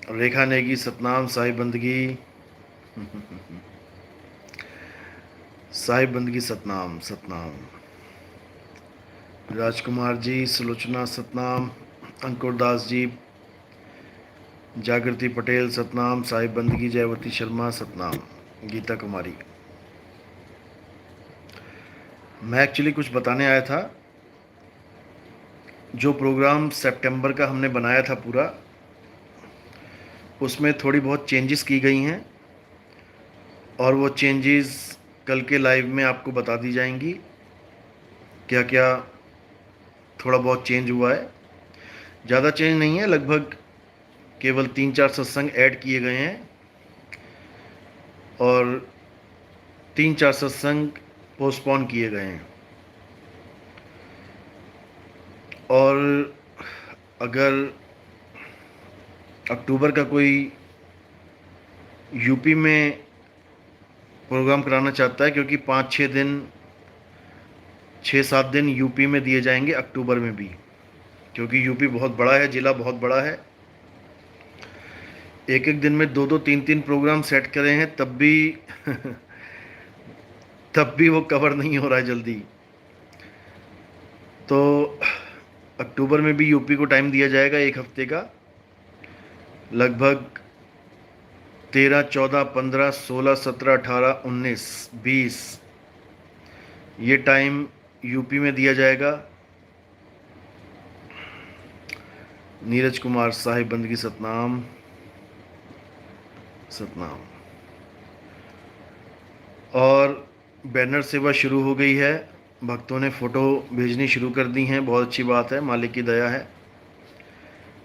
रेखा नेगी सतनाम, साहिब बंदगी साहिब बंदगी सतनाम सतनाम। राजकुमार जी, सुलोचना सतनाम, अंकुर दास जी, जागृति पटेल सतनाम, साहिब बंदगी, जयवती शर्मा सतनाम, गीता कुमारी। मैं एक्चुअली कुछ बताने आया था। जो प्रोग्राम सितंबर का हमने बनाया था पूरा, उसमें थोड़ी बहुत चेंजेस की गई हैं और वो चेंजेस कल के लाइव में आपको बता दी जाएंगी। क्या क्या थोड़ा बहुत चेंज हुआ है, ज़्यादा चेंज नहीं है, लगभग केवल 3-4 सत्संग ऐड किए गए हैं और 3-4 सत्संग पोस्टपोन किए गए हैं। और अगर अक्टूबर का कोई यूपी में प्रोग्राम कराना चाहता है, क्योंकि 5-6 दिन 6-7 दिन यूपी में दिए जाएंगे अक्टूबर में भी, क्योंकि यूपी बहुत बड़ा है, ज़िला बहुत बड़ा है। एक एक दिन में 2-2 3-3 प्रोग्राम सेट करे हैं, तब भी तब भी वो कवर नहीं हो रहा है जल्दी। तो अक्टूबर में भी यूपी को टाइम दिया जाएगा, एक हफ्ते का, लगभग 13, 14, 15, 16, 17, 18, 19, 20 ये टाइम यूपी में दिया जाएगा। नीरज कुमार, साहिब बंदगी सतनाम सतनाम। और बैनर सेवा शुरू हो गई है, भक्तों ने फ़ोटो भेजनी शुरू कर दी हैं, बहुत अच्छी बात है, मालिक की दया है।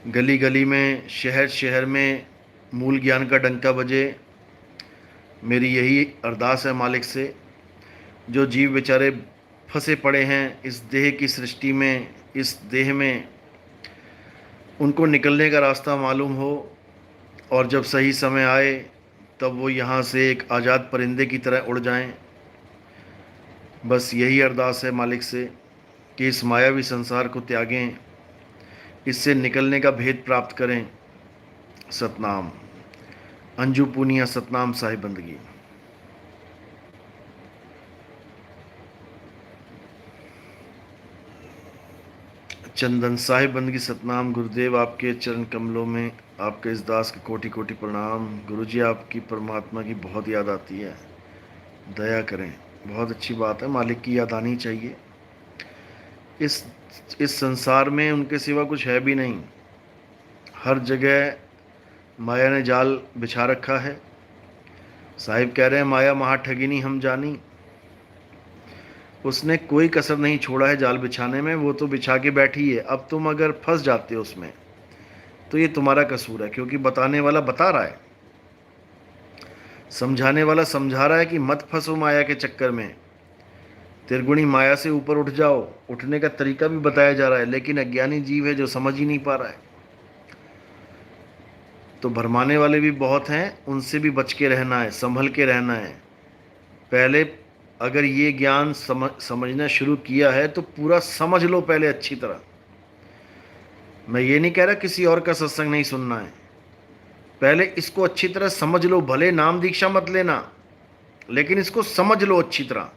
गली गली में, शहर शहर में मूल ज्ञान का डंका बजे, मेरी यही अरदास है मालिक से। जो जीव बेचारे फंसे पड़े हैं इस देह की सृष्टि में, इस देह में, उनको निकलने का रास्ता मालूम हो और जब सही समय आए तब वो यहाँ से एक आज़ाद परिंदे की तरह उड़ जाएं। बस यही अरदास है मालिक से कि इस मायावी संसार को त्यागें, इससे निकलने का भेद प्राप्त करें। सतनाम। अंजू पूनिया सतनाम, साहिब बंदगी। चंदन, साहिब बंदगी सतनाम। गुरुदेव, आपके चरण कमलों में आपके इस दास के कोटि कोटि प्रणाम। गुरुजी, आपकी परमात्मा की बहुत याद आती है, दया करें। बहुत अच्छी बात है, मालिक की याद आनी चाहिए। इस इस संसार में उनके सिवा कुछ है भी नहीं। हर जगह माया ने जाल बिछा रखा है। साहिब कह रहे हैं, माया महा ठगिनी हम जानी। उसने कोई कसर नहीं छोड़ा है जाल बिछाने में, वो तो बिछा के बैठी है। अब तुम अगर फंस जाते हो उसमें तो ये तुम्हारा कसूर है, क्योंकि बताने वाला बता रहा है, समझाने वाला समझा रहा है कि मत फंसो माया के चक्कर में, त्रिगुणी माया से ऊपर उठ जाओ। उठने का तरीका भी बताया जा रहा है, लेकिन अज्ञानी जीव है जो समझ ही नहीं पा रहा है। तो भरमाने वाले भी बहुत हैं, उनसे भी बच के रहना है, संभल के रहना है। पहले अगर ये ज्ञान समझना शुरू किया है तो पूरा समझ लो पहले अच्छी तरह। मैं ये नहीं कह रहा किसी और का सत्संग नहीं सुनना है, पहले इसको अच्छी तरह समझ लो। भले नाम दीक्षा मत लेना, लेकिन इसको समझ लो अच्छी तरह।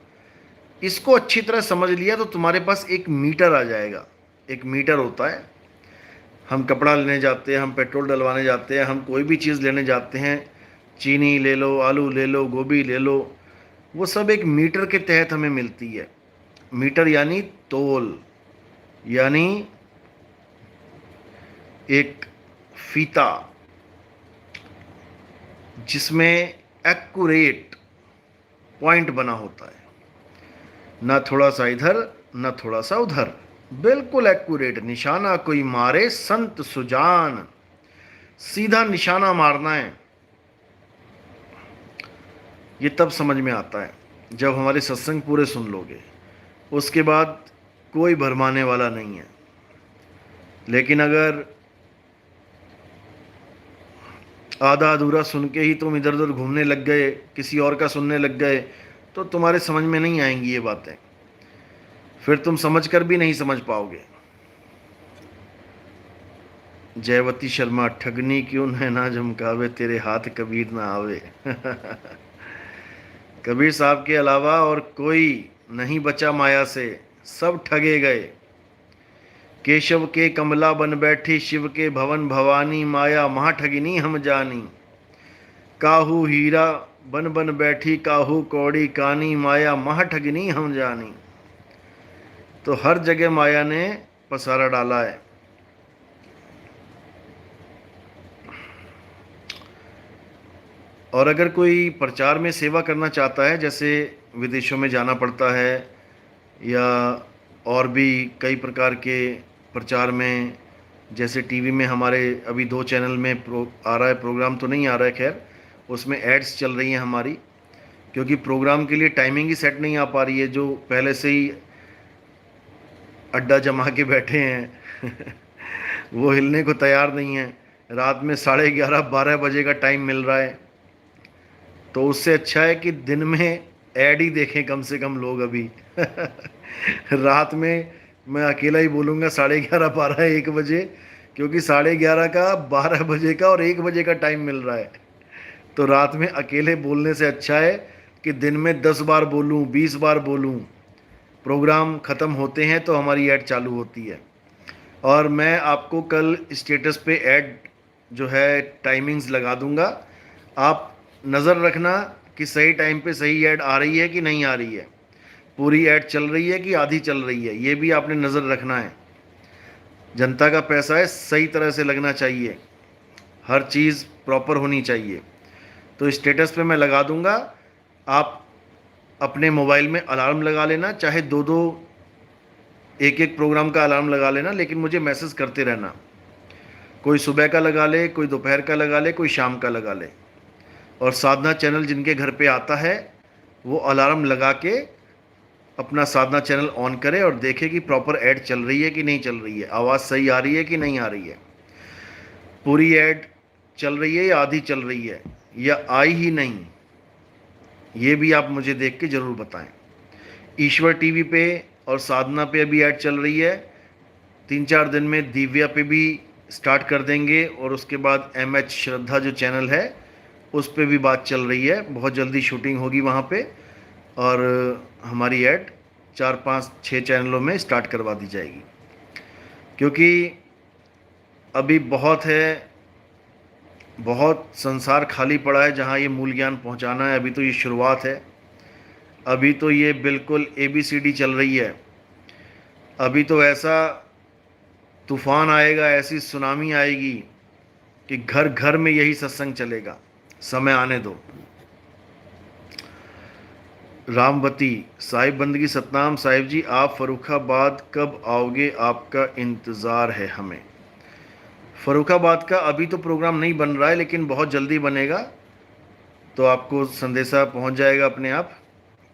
इसको अच्छी तरह समझ लिया तो तुम्हारे पास एक मीटर आ जाएगा। एक मीटर होता है, हम कपड़ा लेने जाते हैं, हम पेट्रोल डलवाने जाते हैं, हम कोई भी चीज़ लेने जाते हैं, चीनी ले लो, आलू ले लो, गोभी ले लो, वो सब एक मीटर के तहत हमें मिलती है। मीटर यानी तोल, यानी एक फीता जिसमें एक्यूरेट पॉइंट बना होता है, ना थोड़ा सा इधर ना थोड़ा सा उधर, बिल्कुल एक्यूरेट निशाना। कोई मारे संत सुजान, सीधा निशाना मारना है। ये तब समझ में आता है जब हमारे सत्संग पूरे सुन लोगे, उसके बाद कोई भरमाने वाला नहीं है। लेकिन अगर आधा अधूरा सुन के ही तुम इधर उधर घूमने लग गए, किसी और का सुनने लग गए, तो तुम्हारे समझ में नहीं आएंगी ये बातें, फिर तुम समझ कर भी नहीं समझ पाओगे। जयवती शर्मा, ठगनी क्यों है ना झमकावे, तेरे हाथ कबीर ना आवे। कबीर साहब के अलावा और कोई नहीं बचा माया से, सब ठगे गए। केशव के कमला बन बैठी, शिव के भवन भवानी, माया महा ठगिनी हम जानी। काहू हीरा बन बन बैठी, काहू कौड़ी कानी, माया महा ठगिनी हम जानी। तो हर जगह माया ने पसारा डाला है। और अगर कोई प्रचार में सेवा करना चाहता है, जैसे विदेशों में जाना पड़ता है या और भी कई प्रकार के प्रचार में, जैसे टीवी में हमारे अभी 2 चैनल में आ रहा है, प्रोग्राम तो नहीं आ रहा है खैर, उसमें एड्स चल रही हैं हमारी, क्योंकि प्रोग्राम के लिए टाइमिंग ही सेट नहीं आ पा रही है। जो पहले से ही अड्डा जमा के बैठे हैं वो हिलने को तैयार नहीं है। रात में 11:30 12 बजे का टाइम मिल रहा है, तो उससे अच्छा है कि दिन में ऐड ही देखें कम से कम लोग अभी। रात में मैं अकेला ही बोलूँगा 11:30 12 1 बजे, क्योंकि 11:30 का 12 बजे का और 1 बजे का टाइम मिल रहा है। तो रात में अकेले बोलने से अच्छा है कि दिन में 10 बार बोलूँ, 20 बार बोलूँ। प्रोग्राम ख़त्म होते हैं तो हमारी ऐड चालू होती है। और मैं आपको कल स्टेटस पे ऐड जो है टाइमिंग्स लगा दूंगा। आप नज़र रखना कि सही टाइम पे सही ऐड आ रही है कि नहीं आ रही है, पूरी ऐड चल रही है कि आधी चल रही है, ये भी आपने नज़र रखना है। जनता का पैसा है, सही तरह से लगना चाहिए, हर चीज़ प्रॉपर होनी चाहिए। तो स्टेटस पे मैं लगा दूंगा, आप अपने मोबाइल में अलार्म लगा लेना, चाहे 2 2 1 1 प्रोग्राम का अलार्म लगा लेना, लेकिन मुझे मैसेज करते रहना। कोई सुबह का लगा ले, कोई दोपहर का लगा ले, कोई शाम का लगा ले। और साधना चैनल जिनके घर पे आता है वो अलार्म लगा के अपना साधना चैनल ऑन करे और देखे कि प्रॉपर ऐड चल रही है कि नहीं चल रही है, आवाज़ सही आ रही है कि नहीं आ रही है, पूरी ऐड चल रही है या आधी चल रही है या आई ही नहीं, ये भी आप मुझे देख के ज़रूर बताएं। ईश्वर टीवी पे और साधना पे अभी ऐड चल रही है। 3 4 दिन में दिव्या पे भी स्टार्ट कर देंगे, और उसके बाद MH श्रद्धा जो चैनल है उस पे भी बात चल रही है। बहुत जल्दी शूटिंग होगी वहाँ पे, और हमारी ऐड 4 5 6 चैनलों में स्टार्ट करवा दी जाएगी। क्योंकि अभी बहुत है, बहुत संसार खाली पड़ा है जहाँ ये मूल ज्ञान पहुँचाना है। अभी तो ये शुरुआत है, अभी तो ये बिल्कुल ABCD चल रही है। अभी तो ऐसा तूफान आएगा, ऐसी सुनामी आएगी कि घर घर में यही सत्संग चलेगा। समय आने दो। रामवती साहिब बंदगी सतनाम, साहिब जी आप फर्रुखाबाद कब आओगे, आपका इंतज़ार है हमें। फर्रुखाबाद का अभी तो प्रोग्राम नहीं बन रहा है, लेकिन बहुत जल्दी बनेगा, तो आपको संदेशा पहुंच जाएगा अपने आप।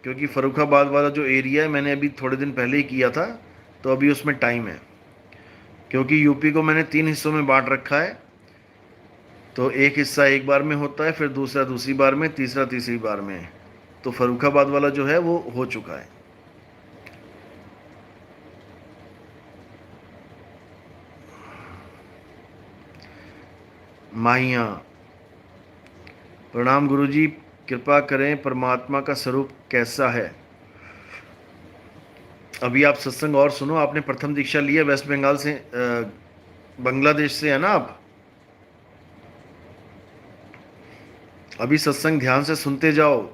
क्योंकि फर्रुखाबाद वाला जो एरिया है मैंने अभी थोड़े दिन पहले ही किया था, तो अभी उसमें टाइम है। क्योंकि यूपी को मैंने 3 हिस्सों में बांट रखा है, तो एक हिस्सा एक बार में होता है, फिर दूसरा दूसरी बार में, तीसरा तीसरी बार में। तो फर्रुखाबाद वाला जो है वो हो चुका है। माहिया प्रणाम गुरुजी, कृपा करें, परमात्मा का स्वरूप कैसा है। अभी आप सत्संग और सुनो। आपने प्रथम दीक्षा ली है वेस्ट बंगाल से, बांग्लादेश से है ना आप। अभी सत्संग ध्यान से सुनते जाओ,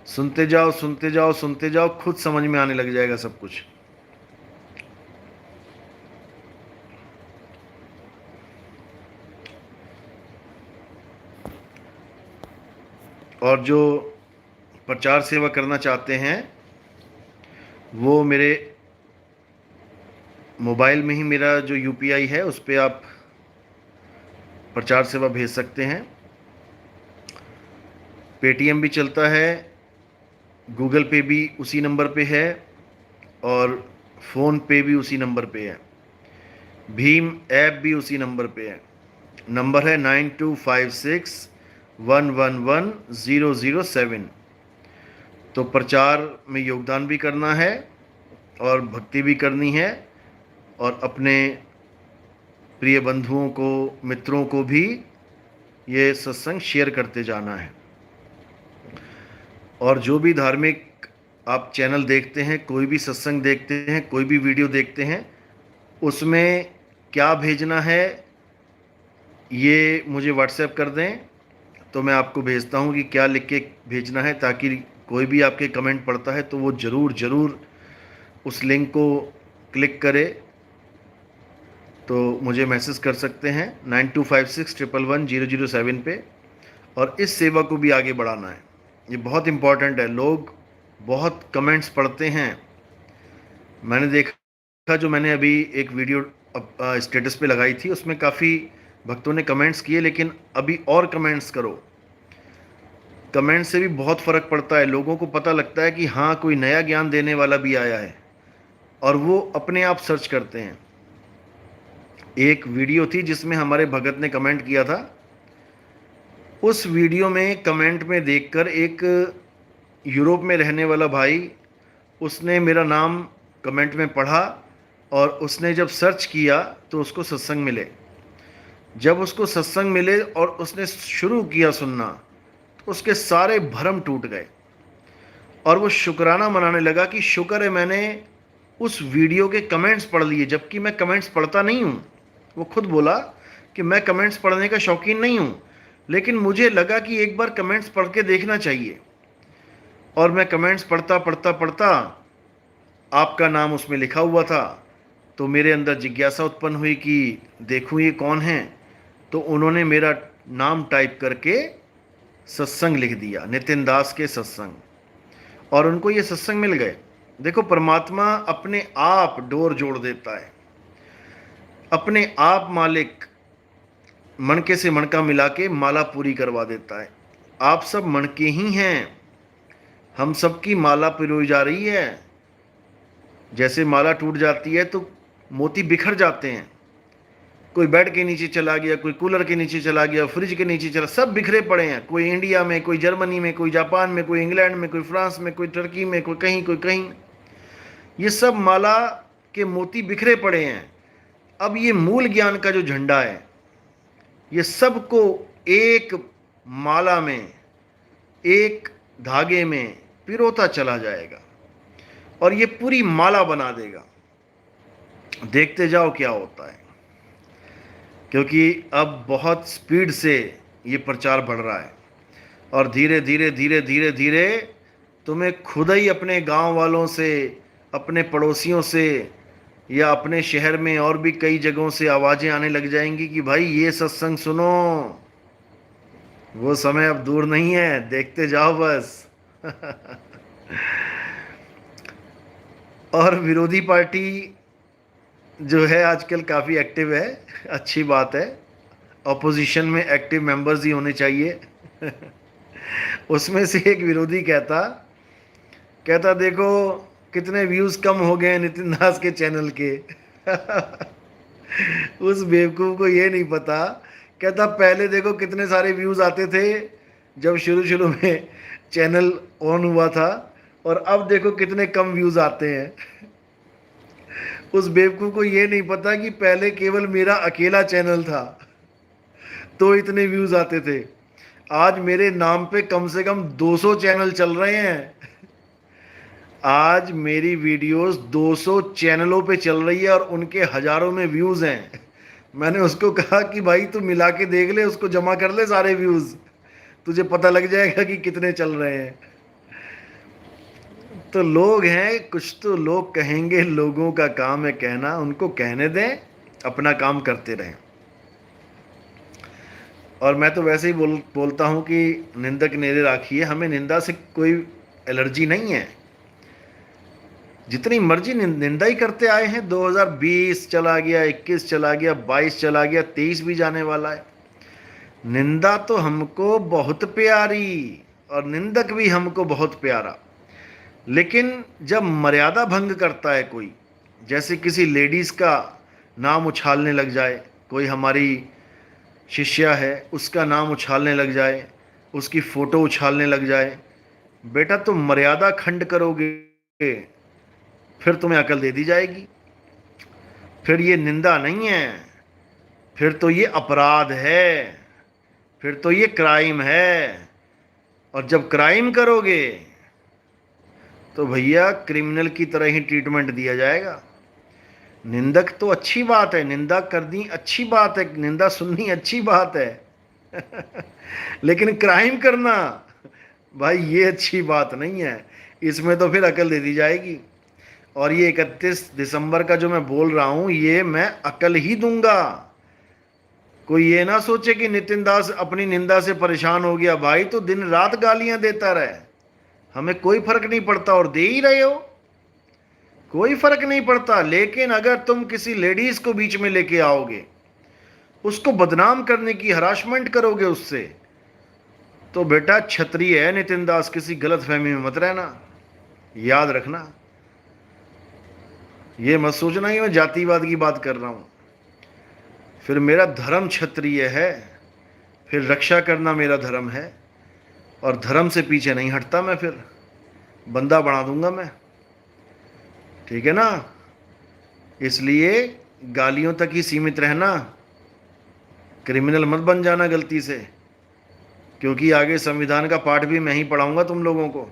सुनते जाओ, सुनते जाओ, सुनते जाओ, खुद समझ में आने लग जाएगा सब कुछ। और जो प्रचार सेवा करना चाहते हैं वो मेरे मोबाइल में ही मेरा जो UPI है उस पर आप प्रचार सेवा भेज सकते हैं। पेटीएम भी चलता है, गूगल पे भी उसी नंबर पे है, और फ़ोन पे भी उसी नंबर पे है, भीम ऐप भी उसी नंबर पे है। नंबर है 9256111007। तो प्रचार में योगदान भी करना है और भक्ति भी करनी है, और अपने प्रिय बंधुओं को, मित्रों को भी ये सत्संग शेयर करते जाना है। और जो भी धार्मिक आप चैनल देखते हैं, कोई भी सत्संग देखते हैं, कोई भी वीडियो देखते हैं, उसमें क्या भेजना है ये मुझे व्हाट्सएप कर दें, तो मैं आपको भेजता हूँ कि क्या लिख के भेजना है, ताकि कोई भी आपके कमेंट पढ़ता है तो वो ज़रूर ज़रूर उस लिंक को क्लिक करे। तो मुझे मैसेज कर सकते हैं 9256111007 पे। और इस सेवा को भी आगे बढ़ाना है, ये बहुत इम्पॉर्टेंट है। लोग बहुत कमेंट्स पढ़ते हैं, मैंने देखा, जो मैंने अभी एक वीडियो स्टेटस पे लगाई थी, उसमें काफ़ी भक्तों ने कमेंट्स किए, लेकिन अभी और कमेंट्स करो। कमेंट से भी बहुत फ़र्क पड़ता है, लोगों को पता लगता है कि हाँ, कोई नया ज्ञान देने वाला भी आया है, और वो अपने आप सर्च करते हैं। एक वीडियो थी जिसमें हमारे भगत ने कमेंट किया था, उस वीडियो में कमेंट में देखकर एक यूरोप में रहने वाला भाई, उसने मेरा नाम कमेंट में पढ़ा, और उसने जब सर्च किया तो उसको सत्संग मिले। जब उसको सत्संग मिले और उसने शुरू किया सुनना, तो उसके सारे भरम टूट गए, और वो शुक्राना मनाने लगा कि शुक्र है मैंने उस वीडियो के कमेंट्स पढ़ लिए, जबकि मैं कमेंट्स पढ़ता नहीं हूँ। वो खुद बोला कि मैं कमेंट्स पढ़ने का शौकीन नहीं हूँ, लेकिन मुझे लगा कि एक बार कमेंट्स पढ़ के देखना चाहिए। और मैं कमेंट्स पढ़ता पढ़ता पढ़ता, आपका नाम उसमें लिखा हुआ था, तो मेरे अंदर जिज्ञासा उत्पन्न हुई कि देखूं ये कौन है। तो उन्होंने मेरा नाम टाइप करके सत्संग लिख दिया, नितिन दास के सत्संग, और उनको ये सत्संग मिल गए। देखो, परमात्मा अपने आप डोर जोड़ देता है, अपने आप मालिक मणके से मणका मिला के माला पूरी करवा देता है। आप सब मणके ही हैं, हम सब की माला पिरोई जा रही है। जैसे माला टूट जाती है तो मोती बिखर जाते हैं, कोई बेड के नीचे चला गया, कोई कूलर के नीचे चला गया, फ्रिज के नीचे चला, सब बिखरे पड़े हैं। कोई इंडिया में, कोई जर्मनी में, कोई जापान में, कोई इंग्लैंड में, कोई फ्रांस में, कोई टर्की में, कोई कहीं, कोई कहीं। ये सब माला के मोती बिखरे पड़े हैं। अब ये मूल ज्ञान का जो झंडा है, ये सबको एक माला में, एक धागे में पिरोता चला जाएगा, और ये पूरी माला बना देगा। देखते जाओ क्या होता है, क्योंकि अब बहुत स्पीड से ये प्रचार बढ़ रहा है, और धीरे धीरे धीरे धीरे धीरे तुम्हें खुद ही अपने गांव वालों से, अपने पड़ोसियों से, या अपने शहर में और भी कई जगहों से आवाज़ें आने लग जाएंगी कि भाई ये सत्संग सुनो। वो समय अब दूर नहीं है, देखते जाओ बस। और विरोधी पार्टी जो है आजकल काफ़ी एक्टिव है, अच्छी बात है। ऑपोजिशन में एक्टिव मेंबर्स ही होने चाहिए। उसमें से एक विरोधी कहता देखो कितने व्यूज़ कम हो गए नितिन दास के चैनल के। उस बेवकूफ़ को ये नहीं पता, कहता पहले देखो कितने सारे व्यूज़ आते थे जब शुरू शुरू में चैनल ऑन हुआ था, और अब देखो कितने कम व्यूज़ आते हैं। उस बेवकूफ़ को ये नहीं पता कि पहले केवल मेरा अकेला चैनल था तो इतने व्यूज़ आते थे, आज मेरे नाम पे कम से कम 200 चैनल चल रहे हैं। आज मेरी वीडियोस 200 चैनलों पे चल रही है और उनके हज़ारों में व्यूज़ हैं। मैंने उसको कहा कि भाई तू मिला के देख ले, उसको जमा कर ले सारे व्यूज़, तुझे पता लग जाएगा कि कितने चल रहे हैं। तो लोग हैं, कुछ तो लोग कहेंगे, लोगों का काम है कहना, उनको कहने दें, अपना काम करते रहें। और मैं तो वैसे ही बोलता हूँ कि निंदक नेरे राखिए, हमें निंदा से कोई एलर्जी नहीं है, जितनी मर्जी निंदा ही करते आए हैं। 2020 चला गया, 21 चला गया, 22 चला गया, 23 भी जाने वाला है। निंदा तो हमको बहुत प्यारी, और निंदक भी हमको बहुत प्यारा, लेकिन जब मर्यादा भंग करता है कोई, जैसे किसी लेडीज़ का नाम उछालने लग जाए, कोई हमारी शिष्या है उसका नाम उछालने लग जाए, उसकी फ़ोटो उछालने लग जाए, बेटा तुम मर्यादा खंड करोगे फिर तुम्हें अकल दे दी जाएगी। फिर ये निंदा नहीं है, फिर तो ये अपराध है, फिर तो ये क्राइम है। और जब क्राइम करोगे तो भैया क्रिमिनल की तरह ही ट्रीटमेंट दिया जाएगा। निंदक तो अच्छी बात है, निंदा करनी अच्छी बात है, निंदा सुननी अच्छी बात है लेकिन क्राइम करना भाई ये अच्छी बात नहीं है। इसमें तो फिर अकल दे दी जाएगी। और ये 31 दिसंबर का जो मैं बोल रहा हूं, ये मैं अकल ही दूंगा। कोई ये ना सोचे कि नितिन दास अपनी निंदा से परेशान हो गया। भाई तो दिन रात गालियां देता रहे, हमें कोई फर्क नहीं पड़ता, और दे ही रहे हो, कोई फर्क नहीं पड़ता। लेकिन अगर तुम किसी लेडीज को बीच में लेके आओगे, उसको बदनाम करने की हरासमेंट करोगे उससे, तो बेटा क्षत्रिय है नितिन दास, किसी गलत फहमी में मत रहना, याद रखना। ये मत सोचना ही मैं जातिवाद की बात कर रहा हूं। फिर मेरा धर्म क्षत्रिय है, फिर रक्षा करना मेरा धर्म है, और धर्म से पीछे नहीं हटता मैं, फिर बंदा बना दूंगा मैं, ठीक है ना। इसलिए गालियों तक ही सीमित रहना, क्रिमिनल मत बन जाना गलती से, क्योंकि आगे संविधान का पाठ भी मैं ही पढ़ाऊंगा तुम लोगों को।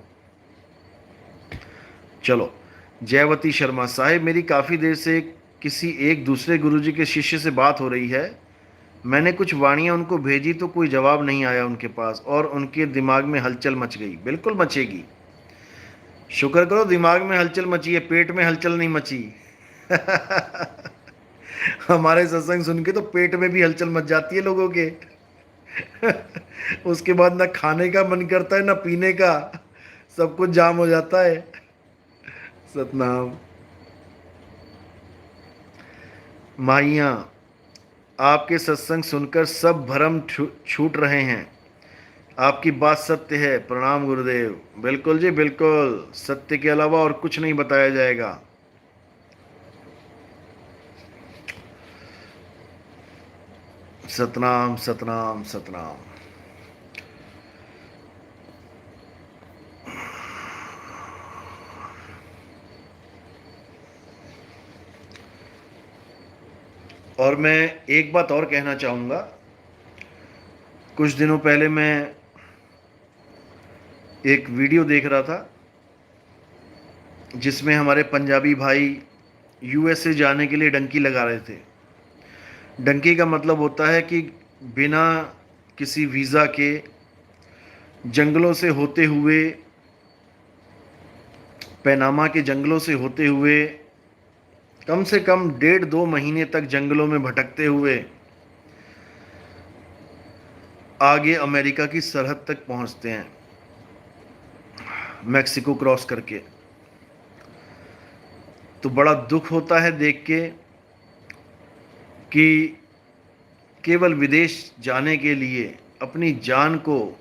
चलो, जयवती शर्मा साहिब, मेरी काफ़ी देर से किसी एक दूसरे गुरुजी के शिष्य से बात हो रही है। मैंने कुछ वाणियाँ उनको भेजी तो कोई जवाब नहीं आया उनके पास, और उनके दिमाग में हलचल मच गई। बिल्कुल मचेगी, शुक्र करो दिमाग में हलचल मची है, पेट में हलचल नहीं मची हमारे सत्संग सुन के तो पेट में भी हलचल मच जाती है लोगों के उसके बाद ना खाने का मन करता है ना पीने का, सब कुछ जाम हो जाता है। सतनाम। माइया, आपके सत्संग सुनकर सब भ्रम छूट रहे हैं। आपकी बात सत्य है, प्रणाम गुरुदेव। बिल्कुल जी बिल्कुल, सत्य के अलावा और कुछ नहीं बताया जाएगा। सतनाम सतनाम सतनाम। और मैं एक बात और कहना चाहूँगा। कुछ दिनों पहले मैं एक वीडियो देख रहा था जिसमें हमारे पंजाबी भाई यूएसए जाने के लिए डंकी लगा रहे थे। डंकी का मतलब होता है कि बिना किसी वीज़ा के जंगलों से होते हुए, पैनामा के जंगलों से होते हुए, कम से कम 1.5-2 महीने तक जंगलों में भटकते हुए आगे अमेरिका की सरहद तक पहुंचते हैं, मैक्सिको क्रॉस करके। तो बड़ा दुख होता है देख के कि केवल विदेश जाने के लिए अपनी जान को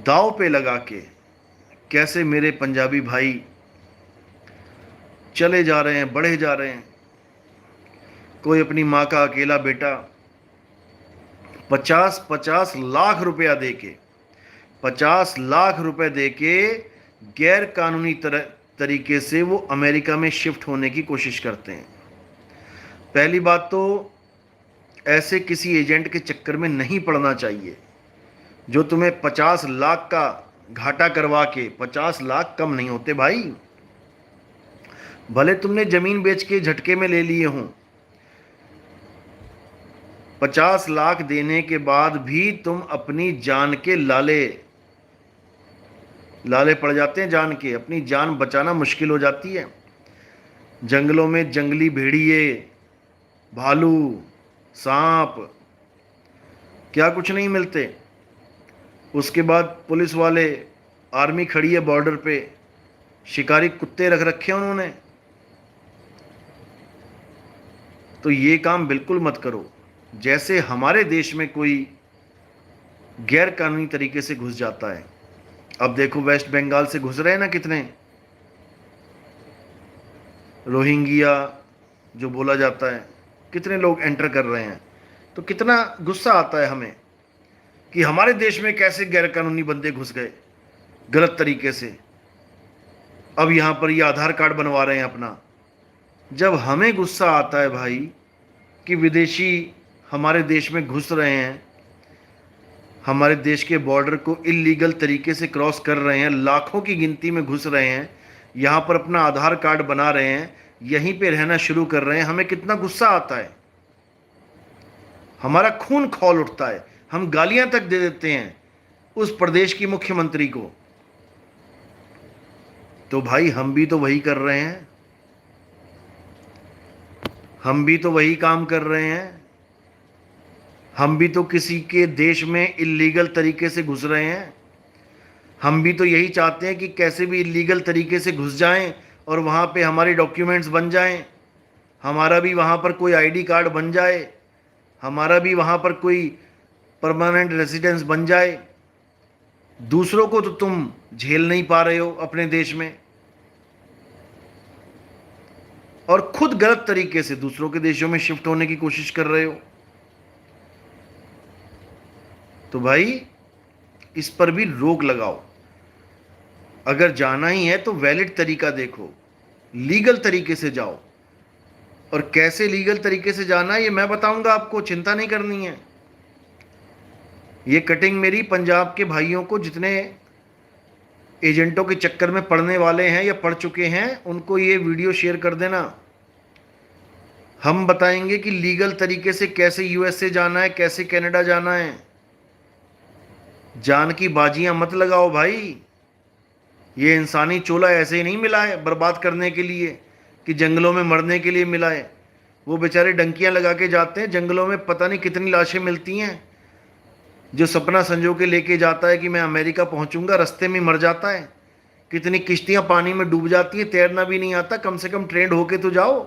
दांव पे लगा के कैसे मेरे पंजाबी भाई चले जा रहे हैं, बढ़े जा रहे हैं। कोई अपनी माँ का अकेला बेटा 50-50 लाख रुपया दे के, 50 लाख रुपए दे के गैर कानूनी तरीके से वो अमेरिका में शिफ्ट होने की कोशिश करते हैं। पहली बात तो ऐसे किसी एजेंट के चक्कर में नहीं पड़ना चाहिए जो तुम्हें 50 लाख का घाटा करवा के, 50 लाख कम नहीं होते भाई, भले तुमने जमीन बेच के झटके में ले लिए हों, 50 लाख देने के बाद भी तुम अपनी जान के लाले पड़ जाते हैं। जान के अपनी जान बचाना मुश्किल हो जाती है। जंगलों में जंगली भेड़िए, भालू, सांप, क्या कुछ नहीं मिलते। उसके बाद पुलिस वाले, आर्मी खड़ी है बॉर्डर पे, शिकारी कुत्ते रख रखे हैं उन्होंने। तो ये काम बिल्कुल मत करो। जैसे हमारे देश में कोई गैर कानूनी तरीके से घुस जाता है, अब देखो वेस्ट बंगाल से घुस रहे हैं ना कितने, रोहिंग्या जो बोला जाता है, कितने लोग एंटर कर रहे हैं। तो कितना गुस्सा आता है हमें कि हमारे देश में कैसे गैर कानूनी बंदे घुस गए गलत तरीके से। अब यहाँ पर ये आधार कार्ड बनवा रहे हैं अपना। जब हमें गुस्सा आता है भाई कि विदेशी हमारे देश में घुस रहे हैं, हमारे देश के बॉर्डर को इलीगल तरीके से क्रॉस कर रहे हैं, लाखों की गिनती में घुस रहे हैं, यहाँ पर अपना आधार कार्ड बना रहे हैं, यहीं पे रहना शुरू कर रहे हैं, हमें कितना गुस्सा आता है, हमारा खून खौल उठता है, हम गालियां तक दे देते हैं उस प्रदेश की मुख्यमंत्री को। तो भाई हम भी तो वही कर रहे हैं, हम भी तो वही काम कर रहे हैं, हम भी तो किसी के देश में इलीगल तरीके से घुस रहे हैं, हम भी तो यही चाहते हैं कि कैसे भी इलीगल तरीके से घुस जाएं और वहाँ पे हमारे डॉक्यूमेंट्स बन जाएं, हमारा भी वहाँ पर कोई आईडी कार्ड बन जाए, हमारा भी वहाँ पर कोई परमानेंट रेजिडेंस बन जाए। दूसरों को तो तुम झेल नहीं पा रहे हो अपने देश में, और खुद गलत तरीके से दूसरों के देशों में शिफ्ट होने की कोशिश कर रहे हो। तो भाई इस पर भी रोक लगाओ। अगर जाना ही है तो वैलिड तरीका देखो, लीगल तरीके से जाओ, और कैसे लीगल तरीके से जाना है ये मैं बताऊंगा आपको, चिंता नहीं करनी है। ये कटिंग मेरी पंजाब के भाइयों को, जितने एजेंटों के चक्कर में पड़ने वाले हैं या पड़ चुके हैं, उनको ये वीडियो शेयर कर देना। हम बताएंगे कि लीगल तरीके से कैसे यूएसए जाना है, कैसे कनाडा जाना है। जान की बाजियां मत लगाओ भाई, ये इंसानी चोला ऐसे ही नहीं मिला है बर्बाद करने के लिए कि जंगलों में मरने के लिए मिला है। वो बेचारे डंकियां लगा के जाते हैं जंगलों में, पता नहीं कितनी लाशें मिलती हैं। जो सपना संजो के लेके जाता है कि मैं अमेरिका पहुंचूंगा, रास्ते में मर जाता है। कितनी किश्तियां पानी में डूब जाती हैं, तैरना भी नहीं आता। कम से कम ट्रेंड होके तो जाओ।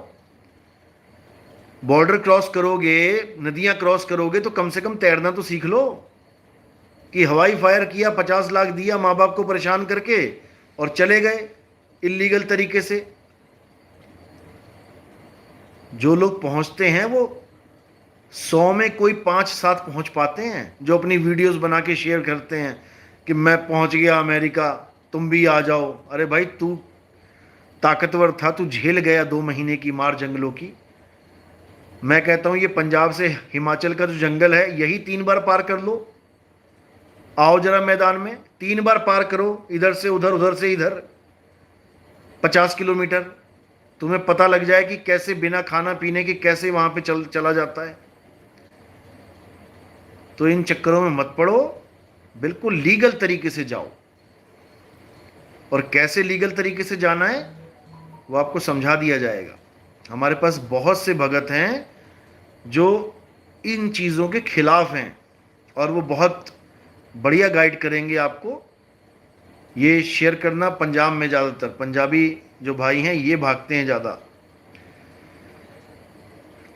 बॉर्डर क्रॉस करोगे, नदियां क्रॉस करोगे तो कम से कम तैरना तो सीख लो। कि हवाई फायर किया, 50 लाख दिया माँ बाप को परेशान करके और चले गए इलीगल तरीके से। जो लोग पहुंचते हैं वो 100 में कोई 5-7 पहुंच पाते हैं, जो अपनी वीडियोस बना के शेयर करते हैं कि मैं पहुंच गया अमेरिका, तुम भी आ जाओ। अरे भाई तू ताकतवर था, तू झेल गया 2 महीने की मार जंगलों की। मैं कहता हूं ये पंजाब से हिमाचल का जो जंगल है, यही 3 बार पार कर लो। आओ जरा मैदान में, 3 बार पार करो, इधर से उधर, उधर से इधर, 50 किलोमीटर। तुम्हें पता लग जाए कि कैसे बिना खाना पीने के कैसे वहां पे चला जाता है। तो इन चक्करों में मत पड़ो, बिल्कुल लीगल तरीके से जाओ। और कैसे लीगल तरीके से जाना है वो आपको समझा दिया जाएगा। हमारे पास बहुत से भगत हैं जो इन चीज़ों के खिलाफ हैं, और वो बहुत बढ़िया गाइड करेंगे आपको। ये शेयर करना, पंजाब में ज़्यादातर पंजाबी जो भाई हैं ये भागते हैं ज़्यादा।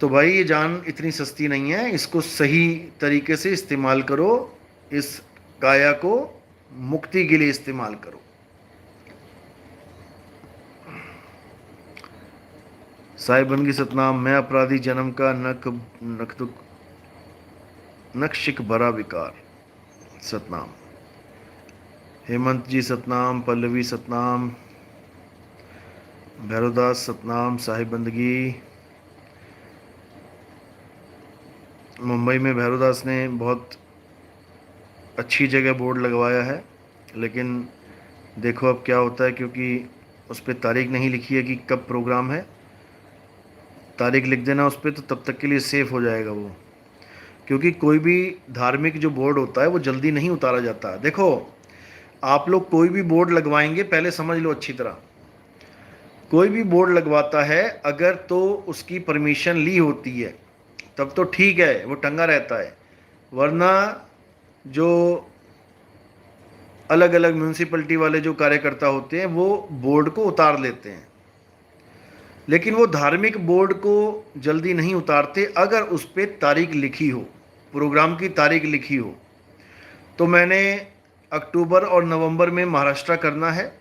तो भाई ये जान इतनी सस्ती नहीं है, इसको सही तरीके से इस्तेमाल करो, इस काया को मुक्ति के लिए इस्तेमाल करो। साहिबंदगी सतनाम, मैं अपराधी जन्म का नक्शिक भरा विकार सतनाम। हेमंत जी सतनाम, पल्लवी सतनाम, भैरवदास सतनाम, साहिबंदगी। मुंबई में भैरवदास ने बहुत अच्छी जगह बोर्ड लगवाया है, लेकिन देखो अब क्या होता है, क्योंकि उस पर तारीख नहीं लिखी है कि कब प्रोग्राम है। तारीख लिख देना उस पर, तो तब तक के लिए सेफ़ हो जाएगा वो। क्योंकि कोई भी धार्मिक जो बोर्ड होता है वो जल्दी नहीं उतारा जाता। देखो आप लोग कोई भी बोर्ड लगवाएंगे, पहले समझ लो अच्छी तरह, कोई भी बोर्ड लगवाता है अगर तो उसकी परमिशन ली होती है तब तो ठीक है, वो टंगा रहता है। वरना जो अलग अलग म्यूनसिपलिटी वाले जो कार्यकर्ता होते हैं वो बोर्ड को उतार लेते हैं, लेकिन वो धार्मिक बोर्ड को जल्दी नहीं उतारते अगर उस पर तारीख लिखी हो, प्रोग्राम की तारीख लिखी हो। तो मैंने अक्टूबर और नवंबर में महाराष्ट्र करना है,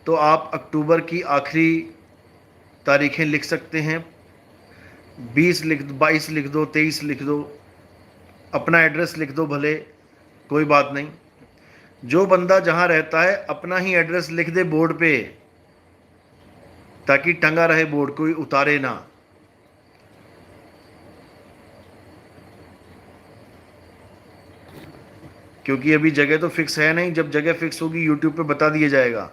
तो आप अक्टूबर की आखिरी तारीखें लिख सकते हैं। 20 लिख दो, 22 लिख दो, 23 लिख दो, अपना एड्रेस लिख दो, भले कोई बात नहीं। जो बंदा जहाँ रहता है अपना ही एड्रेस लिख दे बोर्ड पे, ताकि टंगा रहे बोर्ड, कोई उतारे ना। क्योंकि अभी जगह तो फिक्स है नहीं, जब जगह फिक्स होगी यूट्यूब पे बता दिया जाएगा।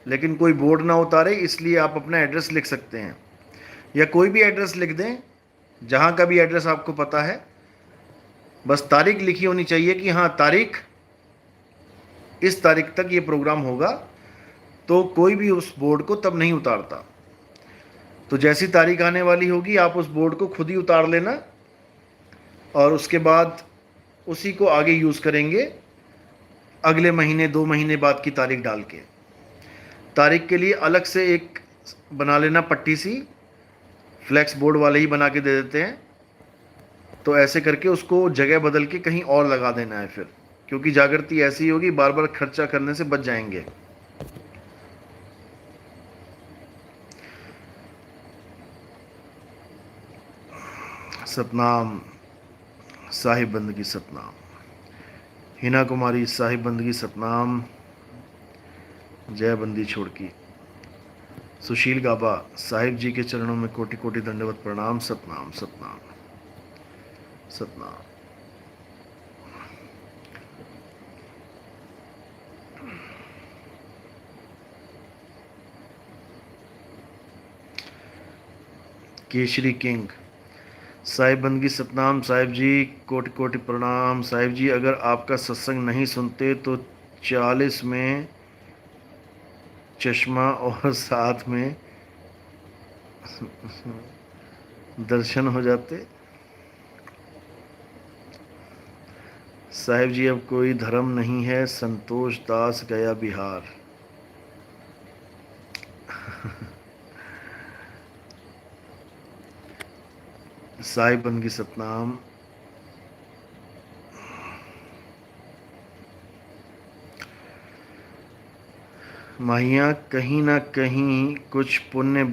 लेकिन कोई बोर्ड ना उतारे, इसलिए आप अपना एड्रेस लिख सकते हैं, या कोई भी एड्रेस लिख दें, जहाँ का भी एड्रेस आपको पता है। बस तारीख लिखी होनी चाहिए कि हाँ तारीख, इस तारीख तक ये प्रोग्राम होगा, तो कोई भी उस बोर्ड को तब नहीं उतारता। तो जैसी तारीख आने वाली होगी आप उस बोर्ड को खुद ही उतार लेना, और उसके बाद उसी को आगे यूज़ करेंगे अगले महीने 2 महीने बाद की तारीख डाल के। तारीख के लिए अलग से एक बना लेना पट्टी सी, फ्लैक्स बोर्ड वाले ही बना के दे देते हैं, तो ऐसे करके उसको जगह बदल के कहीं और लगा देना है फिर, क्योंकि जागृति ऐसी होगी, बार बार खर्चा करने से बच जाएंगे। सतनाम साहिब बंदगी सतनाम, हिना कुमारी साहिब बंदगी सतनाम, जय बंदी छोड़ की। सुशील गाबा साहिब जी के चरणों में कोटि कोटि दंडवत प्रणाम। सतनाम सतनाम सतनाम। केशरी किंग साहिब बंदगी सतनाम, साहिब जी कोटि कोटि प्रणाम। साहिब जी अगर आपका सत्संग नहीं सुनते तो 40 में चश्मा और साथ में दर्शन हो जाते। साहिब जी अब कोई धर्म नहीं है, संतोष दास गया बिहार। साहिब बंदगी सतनाम। माहिया कहीं ना कहीं कुछ पुण्य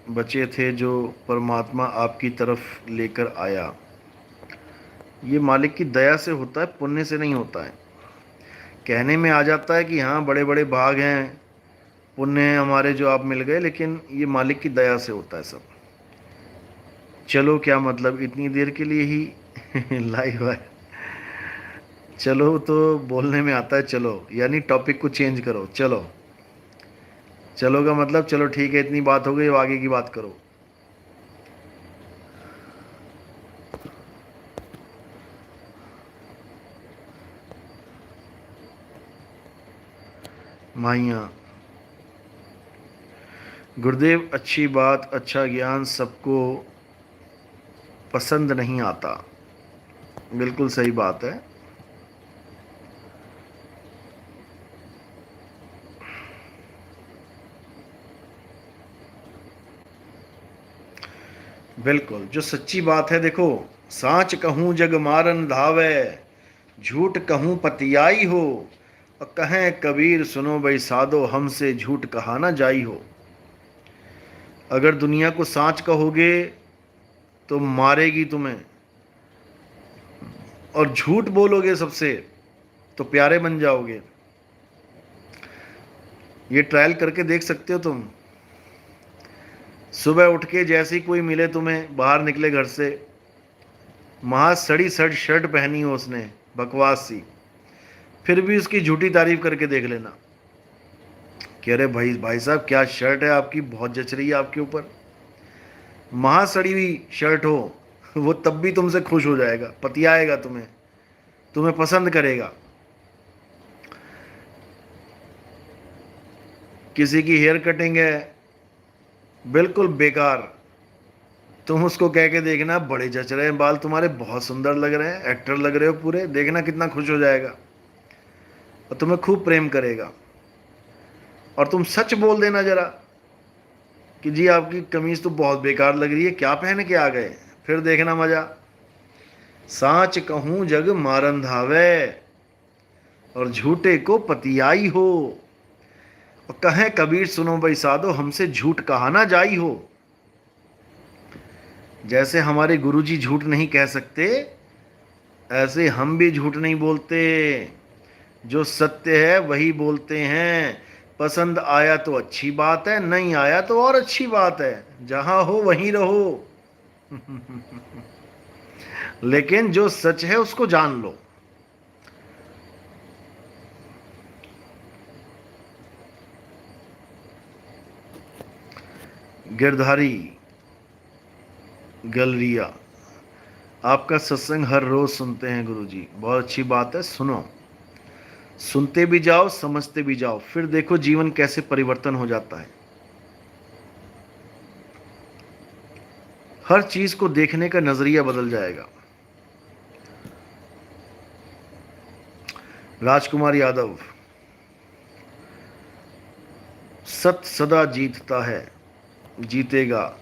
बचे थे जो परमात्मा आपकी तरफ लेकर आया। ये मालिक की दया से होता है, पुण्य से नहीं होता है। कहने में आ जाता है कि हाँ बड़े बड़े भाग हैं, पुण्य हैं हमारे जो आप मिल गए, लेकिन ये मालिक की दया से होता है सब। चलो क्या मतलब, इतनी देर के लिए ही लाइव है। चलो तो बोलने में आता है चलो, यानी टॉपिक को चेंज करो। चलो, चलो का मतलब चलो ठीक है, इतनी बात हो गई, अब आगे की बात करो। माइया गुरुदेव अच्छी बात, अच्छा ज्ञान सबको पसंद नहीं आता। बिल्कुल सही बात है। बिल्कुल, जो सच्ची बात है, देखो, साच कहूँ जग मारन धावे, झूठ कहूँ पतियाई हो, और कहें कबीर सुनो भाई साधो, हमसे झूठ कहा ना जाई हो। अगर दुनिया को साच कहोगे तो मारेगी तुम्हें, और झूठ बोलोगे सबसे तो प्यारे बन जाओगे। ये ट्रायल करके देख सकते हो तुम। सुबह उठ के जैसे ही कोई मिले तुम्हें, बाहर निकले घर से, महा सड़ी सड़ शर्ट पहनी हो उसने, बकवास सी, फिर भी उसकी झूठी तारीफ करके देख लेना कि अरे भाई भाई साहब क्या शर्ट है आपकी, बहुत जच रही है आपके ऊपर। महा सड़ी हुई शर्ट हो, वो तब भी तुमसे खुश हो जाएगा, पतियाएगा तुम्हें, तुम्हें पसंद करेगा। किसी की हेयर कटिंग है बिल्कुल बेकार, तुम उसको कह के देखना बड़े जच रहे हैं बाल तुम्हारे, बहुत सुंदर लग रहे हैं, एक्टर लग रहे हो पूरे, देखना कितना खुश हो जाएगा और तुम्हें खूब प्रेम करेगा। और तुम सच बोल देना जरा कि जी आपकी कमीज तो बहुत बेकार लग रही है, क्या पहन के आ गए, फिर देखना मजा। साच कहूं जग मारन धावे, और झूठे को पतियाई हो, और कहें कबीर सुनो भाई साधो, हमसे झूठ कहा ना जाई हो। जैसे हमारे गुरुजी झूठ नहीं कह सकते, ऐसे हम भी झूठ नहीं बोलते। जो सत्य है वही बोलते हैं। पसंद आया तो अच्छी बात है, नहीं आया तो और अच्छी बात है, जहां हो वहीं रहो। लेकिन जो सच है उसको जान लो। गिरधारी गलरिया, आपका सत्संग हर रोज सुनते हैं गुरुजी, बहुत अच्छी बात है। सुनो, सुनते भी जाओ, समझते भी जाओ, फिर देखो जीवन कैसे परिवर्तन हो जाता है। हर चीज को देखने का नजरिया बदल जाएगा। राजकुमार यादव, सत्य सदा जीतता है, जीतेगा,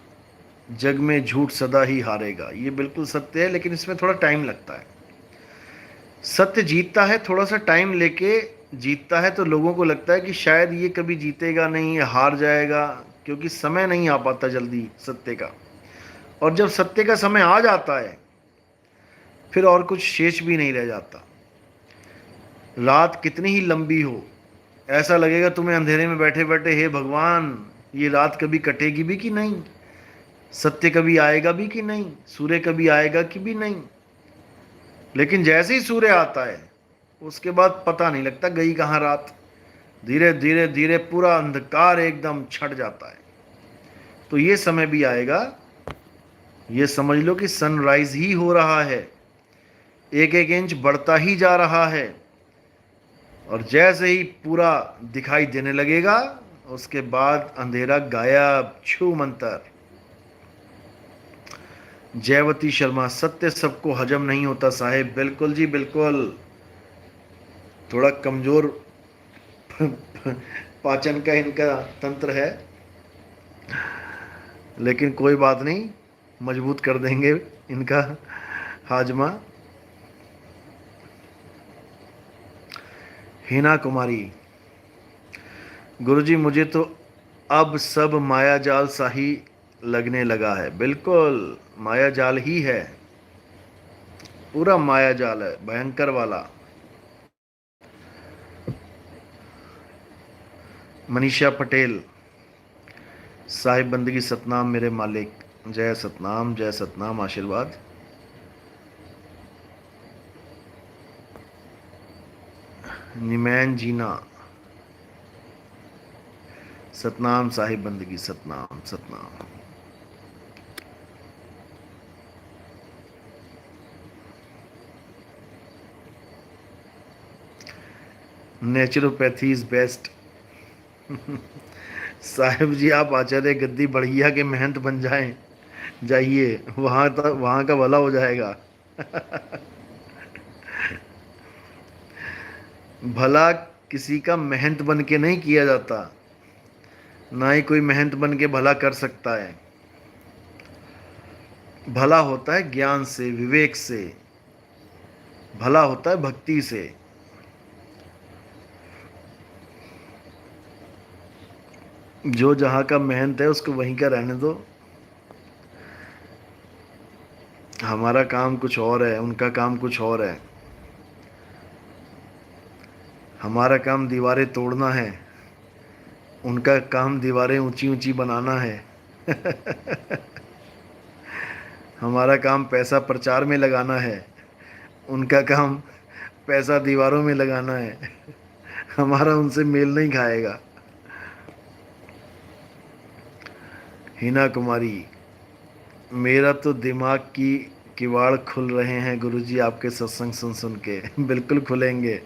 जग में झूठ सदा ही हारेगा। ये बिल्कुल सत्य है, लेकिन इसमें थोड़ा टाइम लगता है। सत्य जीतता है, थोड़ा सा टाइम लेके जीतता है, तो लोगों को लगता है कि शायद ये कभी जीतेगा नहीं, ये हार जाएगा, क्योंकि समय नहीं आ पाता जल्दी सत्य का। और जब सत्य का समय आ जाता है, फिर और कुछ शेष भी नहीं रह जाता। रात कितनी ही लंबी हो, ऐसा लगेगा तुम्हें अंधेरे में बैठे बैठे, हे भगवान, ये रात कभी कटेगी भी कि नहीं, सत्य कभी आएगा भी कि नहीं, सूर्य कभी आएगा कि भी नहीं। लेकिन जैसे ही सूर्य आता है, उसके बाद पता नहीं लगता गई कहाँ रात। धीरे धीरे धीरे पूरा अंधकार एकदम छट जाता है। तो ये समय भी आएगा, ये समझ लो कि सनराइज ही हो रहा है, एक एक इंच बढ़ता ही जा रहा है। और जैसे ही पूरा दिखाई देने लगेगा, उसके बाद अंधेरा गायब, छू मंतर। जयवती शर्मा, सत्य सबको हजम नहीं होता साहेब। बिल्कुल जी बिल्कुल, थोड़ा कमजोर पाचन का इनका तंत्र है, लेकिन कोई बात नहीं, मजबूत कर देंगे इनका हाजमा। हिना कुमारी, गुरुजी मुझे तो अब सब माया जाल सा ही लगने लगा है। बिल्कुल माया जाल ही है, पूरा माया जाल है, भयंकर वाला। मनीषा पटेल, साहिब बंदगी सतनाम मेरे मालिक, जय सतनाम, जय सतनाम, आशीर्वाद। निमैन जीना, Satnam Sahib Bandgi, Satnam Satnam. Naturopathy is best. Sahib ji आप आचार्य गद्दी बढ़िया के महंत बन जाएं, जाइए, वहां का भला हो जाएगा। भला किसी का महंत बन के नहीं किया जाता, ना ही कोई महंत बन के भला कर सकता है। भला होता है ज्ञान से, विवेक से, भला होता है भक्ति से। जो जहां का महंत है उसको वहीं का रहने दो। हमारा काम कुछ और है, उनका काम कुछ और है। हमारा काम दीवारें तोड़ना है, उनका काम दीवारें ऊंची ऊंची बनाना है। हमारा काम पैसा प्रचार में लगाना है, उनका काम पैसा दीवारों में लगाना है। हमारा उनसे मेल नहीं खाएगा। हिना कुमारी, मेरा तो दिमाग की किवाड़ खुल रहे हैं गुरुजी आपके सत्संग सुन सुन के। बिल्कुल खुलेंगे।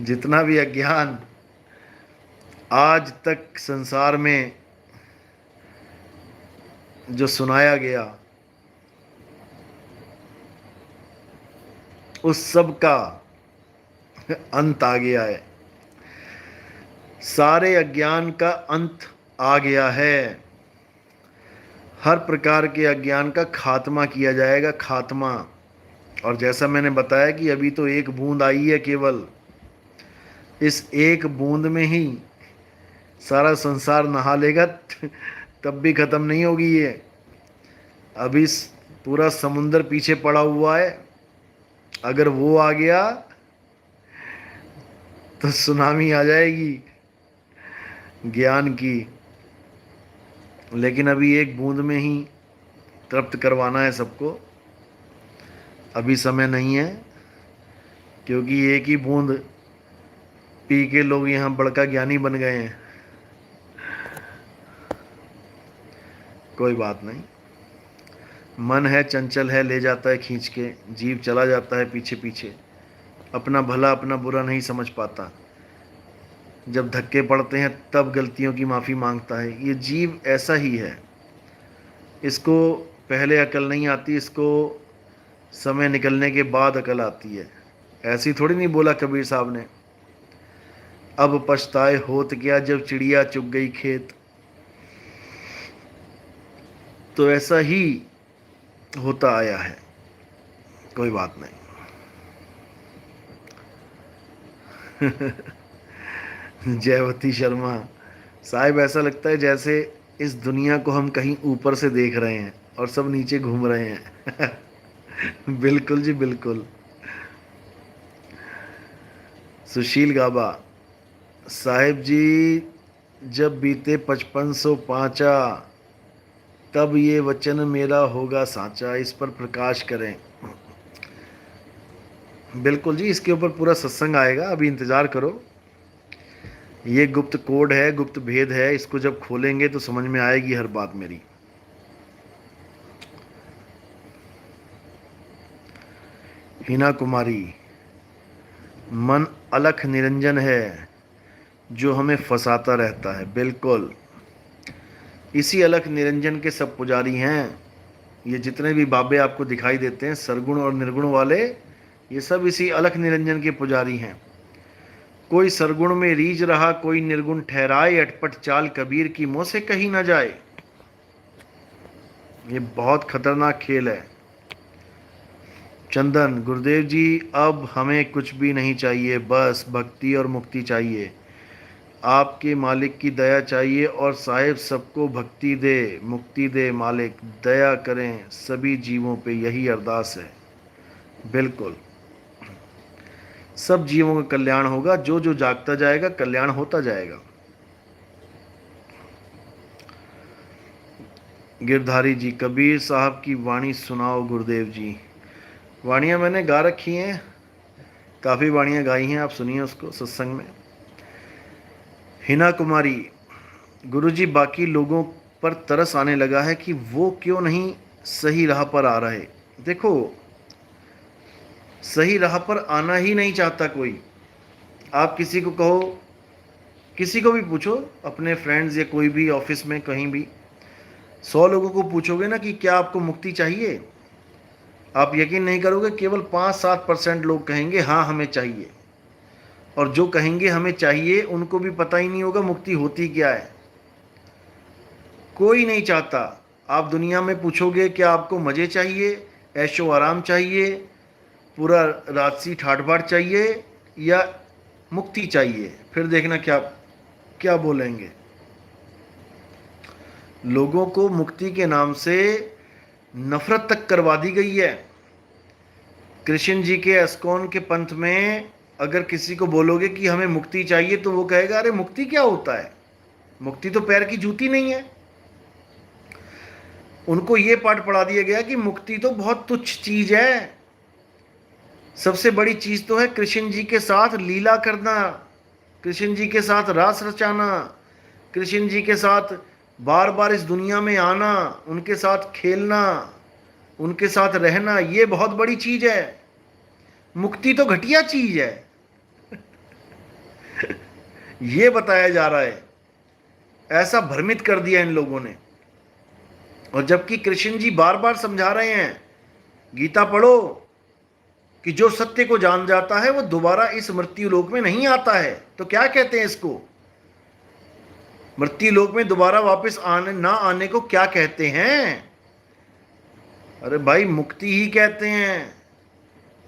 जितना भी अज्ञान आज तक संसार में जो सुनाया गया, उस सब का अंत आ गया है। सारे अज्ञान का अंत आ गया है। हर प्रकार के अज्ञान का खात्मा किया जाएगा, खात्मा। और जैसा मैंने बताया कि अभी तो एक बूंद आई है केवल, इस एक बूंद में ही सारा संसार नहा लेगा, तब भी खत्म नहीं होगी ये। अभी पूरा समुंदर पीछे पड़ा हुआ है, अगर वो आ गया तो सुनामी आ जाएगी ज्ञान की। लेकिन अभी एक बूंद में ही तृप्त करवाना है सबको। अभी समय नहीं है, क्योंकि एक ही बूंद पी के लोग यहाँ बड़का ज्ञानी बन गए हैं। कोई बात नहीं। मन है चंचल है, ले जाता है खींच के, जीव चला जाता है पीछे पीछे, अपना भला अपना बुरा नहीं समझ पाता, जब धक्के पड़ते हैं तब गलतियों की माफ़ी मांगता है। ये जीव ऐसा ही है, इसको पहले अकल नहीं आती, इसको समय निकलने के बाद अकल आती है। ऐसी थोड़ी नहीं बोला कबीर साहब ने, अब पछताए होत क्या जब चिड़िया चुग गई खेत। तो ऐसा ही होता आया है, कोई बात नहीं। जयवती शर्मा साहिब, ऐसा लगता है जैसे इस दुनिया को हम कहीं ऊपर से देख रहे हैं और सब नीचे घूम रहे हैं। बिल्कुल जी बिल्कुल। सुशील गाबा साहिब जी, जब बीते 5505 तब ये वचन मेरा होगा साचा, इस पर प्रकाश करें। बिल्कुल जी, इसके ऊपर पूरा सत्संग आएगा, अभी इंतज़ार करो। ये गुप्त कोड है, गुप्त भेद है, इसको जब खोलेंगे तो समझ में आएगी हर बात मेरी। हिना कुमारी, मन अलख निरंजन है जो हमें फंसाता रहता है। बिल्कुल, इसी अलख निरंजन के सब पुजारी हैं। ये जितने भी बाबे आपको दिखाई देते हैं सरगुण और निर्गुण वाले, ये सब इसी अलख निरंजन के पुजारी हैं। कोई सरगुण में रीझ रहा, कोई निर्गुण ठहराए, अटपट चाल कबीर की मुँह से कही ना जाए। ये बहुत खतरनाक खेल है। चंदन, गुरुदेव जी अब हमें कुछ भी नहीं चाहिए, बस भक्ति और मुक्ति चाहिए। आपके मालिक की दया चाहिए और साहिब सबको भक्ति दे, मुक्ति दे। मालिक दया करें सभी जीवों पे, यही अरदास है। बिल्कुल, सब जीवों का कल्याण होगा, जो जो जागता जाएगा कल्याण होता जाएगा। गिरधारी जी, कबीर साहब की वाणी सुनाओ गुरुदेव जी। वाणियाँ मैंने गा रखी हैं, काफ़ी वाणियाँ गाई हैं, आप सुनिए उसको सत्संग में। हिना कुमारी, गुरुजी बाकी लोगों पर तरस आने लगा है कि वो क्यों नहीं सही राह पर आ रहे। देखो, सही राह पर आना ही नहीं चाहता कोई। आप किसी को कहो, किसी को भी पूछो, अपने फ्रेंड्स या कोई भी ऑफिस में कहीं भी 100 लोगों को पूछोगे ना कि क्या आपको मुक्ति चाहिए, आप यकीन नहीं करोगे केवल 5-7% लोग कहेंगे हाँ हमें चाहिए। और जो कहेंगे हमें चाहिए उनको भी पता ही नहीं होगा मुक्ति होती क्या है। कोई नहीं चाहता। आप दुनिया में पूछोगे क्या आपको मज़े चाहिए, ऐशो आराम चाहिए, पूरा राजसी ठाट बाट चाहिए या मुक्ति चाहिए, फिर देखना क्या क्या बोलेंगे। लोगों को मुक्ति के नाम से नफरत तक करवा दी गई है। कृष्ण जी के एस्कॉन के पंथ में अगर किसी को बोलोगे कि हमें मुक्ति चाहिए तो वो कहेगा अरे मुक्ति क्या होता है, मुक्ति तो पैर की जूती नहीं है। उनको ये पाठ पढ़ा दिया गया कि मुक्ति तो बहुत तुच्छ चीज है, सबसे बड़ी चीज तो है कृष्ण जी के साथ लीला करना, कृष्ण जी के साथ रास रचाना, कृष्ण जी के साथ बार बार इस दुनिया में आना, उनके साथ खेलना, उनके साथ रहना, ये बहुत बड़ी चीज है। मुक्ति तो घटिया चीज है। ये बताया जा रहा है, ऐसा भ्रमित कर दिया इन लोगों ने। और जबकि कृष्ण जी बार बार समझा रहे हैं, गीता पढ़ो, कि जो सत्य को जान जाता है वो दोबारा इस मृत्यु लोक में नहीं आता है। तो क्या कहते हैं इसको, मृत्यु लोक में दोबारा वापस आने ना आने को क्या कहते हैं? अरे भाई मुक्ति ही कहते हैं।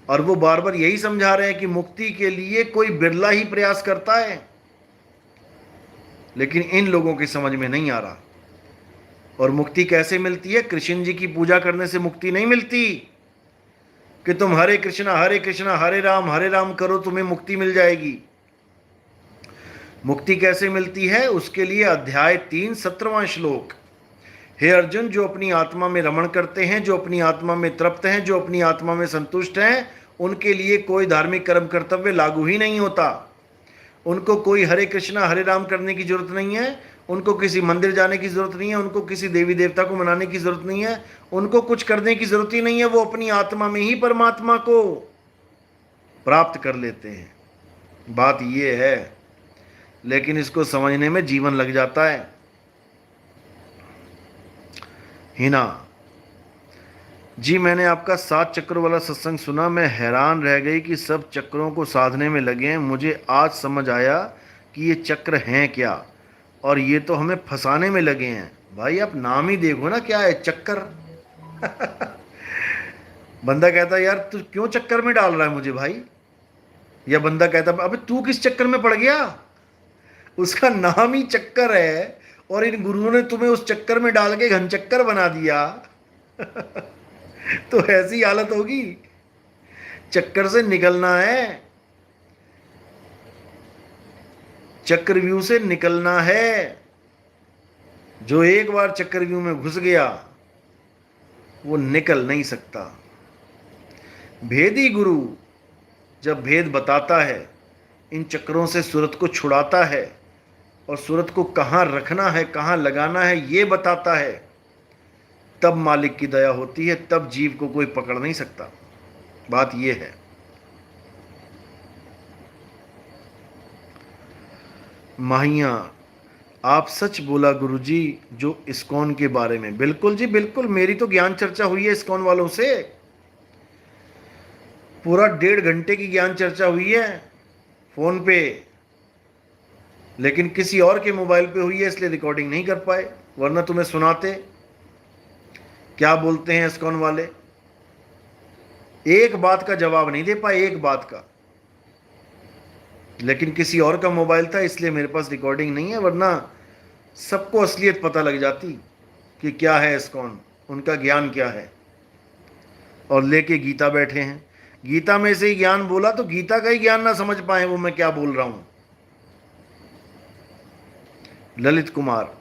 और वो बार बार यही समझा रहे हैं कि मुक्ति के लिए कोई बिरला ही प्रयास करता है, लेकिन इन लोगों की समझ में नहीं आ रहा। और मुक्ति कैसे मिलती है? कृष्ण जी की पूजा करने से मुक्ति नहीं मिलती कि तुम हरे कृष्णा हरे राम करो तुम्हें मुक्ति मिल जाएगी। मुक्ति कैसे मिलती है? उसके लिए अध्याय 3 17वां श्लोक, हे अर्जुन, जो अपनी आत्मा में रमण करते हैं, जो अपनी आत्मा में तृप्त हैं, जो अपनी आत्मा में संतुष्ट हैं, उनके लिए कोई धार्मिक कर्म कर्तव्य लागू ही नहीं होता। उनको कोई हरे कृष्णा हरे राम करने की जरूरत नहीं है, उनको किसी मंदिर जाने की ज़रूरत नहीं है, उनको किसी देवी देवता को मनाने की ज़रूरत नहीं है, उनको कुछ करने की ज़रूरत ही नहीं है। वो अपनी आत्मा में ही परमात्मा को प्राप्त कर लेते हैं। बात ये है, लेकिन इसको समझने में जीवन लग जाता है। हिना जी, मैंने आपका 7 चक्रों वाला सत्संग सुना। मैं हैरान रह गई कि सब चक्रों को साधने में लगे हैं। मुझे आज समझ आया कि ये चक्र हैं क्या, और ये तो हमें फंसाने में लगे हैं। भाई आप नाम ही देखो ना, क्या है चक्कर। बंदा कहता है यार तू क्यों चक्कर में डाल रहा है मुझे भाई, या बंदा कहता है अबे तू किस चक्कर में पड़ गया। उसका नाम ही चक्कर है, और इन गुरुओं ने तुम्हें उस चक्कर में डाल के घन चक्कर बना दिया। तो ऐसी हालत होगी। चक्कर से निकलना है, चक्रव्यूह से निकलना है। जो एक बार चक्रव्यूह में घुस गया वो निकल नहीं सकता। भेदी गुरु जब भेद बताता है, इन चक्रों से सूरत को छुड़ाता है, और सूरत को कहाँ रखना है कहाँ लगाना है ये बताता है, तब मालिक की दया होती है, तब जीव को कोई पकड़ नहीं सकता। बात ये है। माहिया आप सच बोला गुरुजी, जो इस्कॉन के बारे में। बिल्कुल जी बिल्कुल, मेरी तो ज्ञान चर्चा हुई है इस्कॉन वालों से। पूरा 1.5 घंटे की ज्ञान चर्चा हुई है फोन पे, लेकिन किसी और के मोबाइल पे हुई है इसलिए रिकॉर्डिंग नहीं कर पाए, वरना तुम्हें सुनाते। क्या बोलते हैं इस्कॉन वाले, एक बात का जवाब नहीं दे पाए, एक बात का। लेकिन किसी और का मोबाइल था इसलिए मेरे पास रिकॉर्डिंग नहीं है, वरना सबको असलियत पता लग जाती कि क्या है इस्कॉन, उनका ज्ञान क्या है। और लेके गीता बैठे हैं, गीता में से ही ज्ञान बोला तो गीता का ही ज्ञान ना समझ पाए वो मैं क्या बोल रहा हूं। ललित कुमार,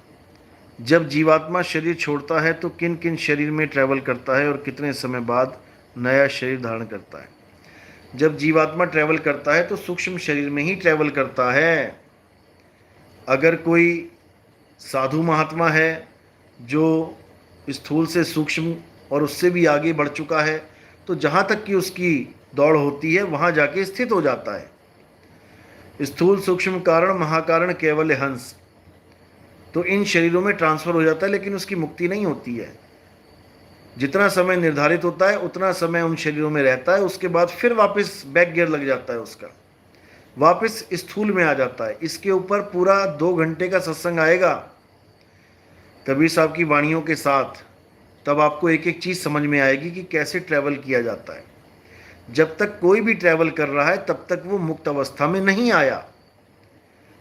जब जीवात्मा शरीर छोड़ता है तो किन किन शरीर में ट्रैवल करता है और कितने समय बाद नया शरीर धारण करता है। जब जीवात्मा ट्रैवल करता है तो सूक्ष्म शरीर में ही ट्रैवल करता है। अगर कोई साधु महात्मा है जो स्थूल से सूक्ष्म और उससे भी आगे बढ़ चुका है, तो जहाँ तक कि उसकी दौड़ होती है वहाँ जाके स्थित हो जाता है। स्थूल सूक्ष्म कारण महाकारण केवल हंस, तो इन शरीरों में ट्रांसफ़र हो जाता है, लेकिन उसकी मुक्ति नहीं होती है। जितना समय निर्धारित होता है उतना समय उन शरीरों में रहता है, उसके बाद फिर वापस बैक गियर लग जाता है उसका, वापस स्थूल में आ जाता है। इसके ऊपर पूरा 2 घंटे का सत्संग आएगा कबीर साहब की वाणियों के साथ, तब आपको एक एक चीज़ समझ में आएगी कि कैसे ट्रैवल किया जाता है। जब तक कोई भी ट्रैवल कर रहा है तब तक वो मुक्त अवस्था में नहीं आया।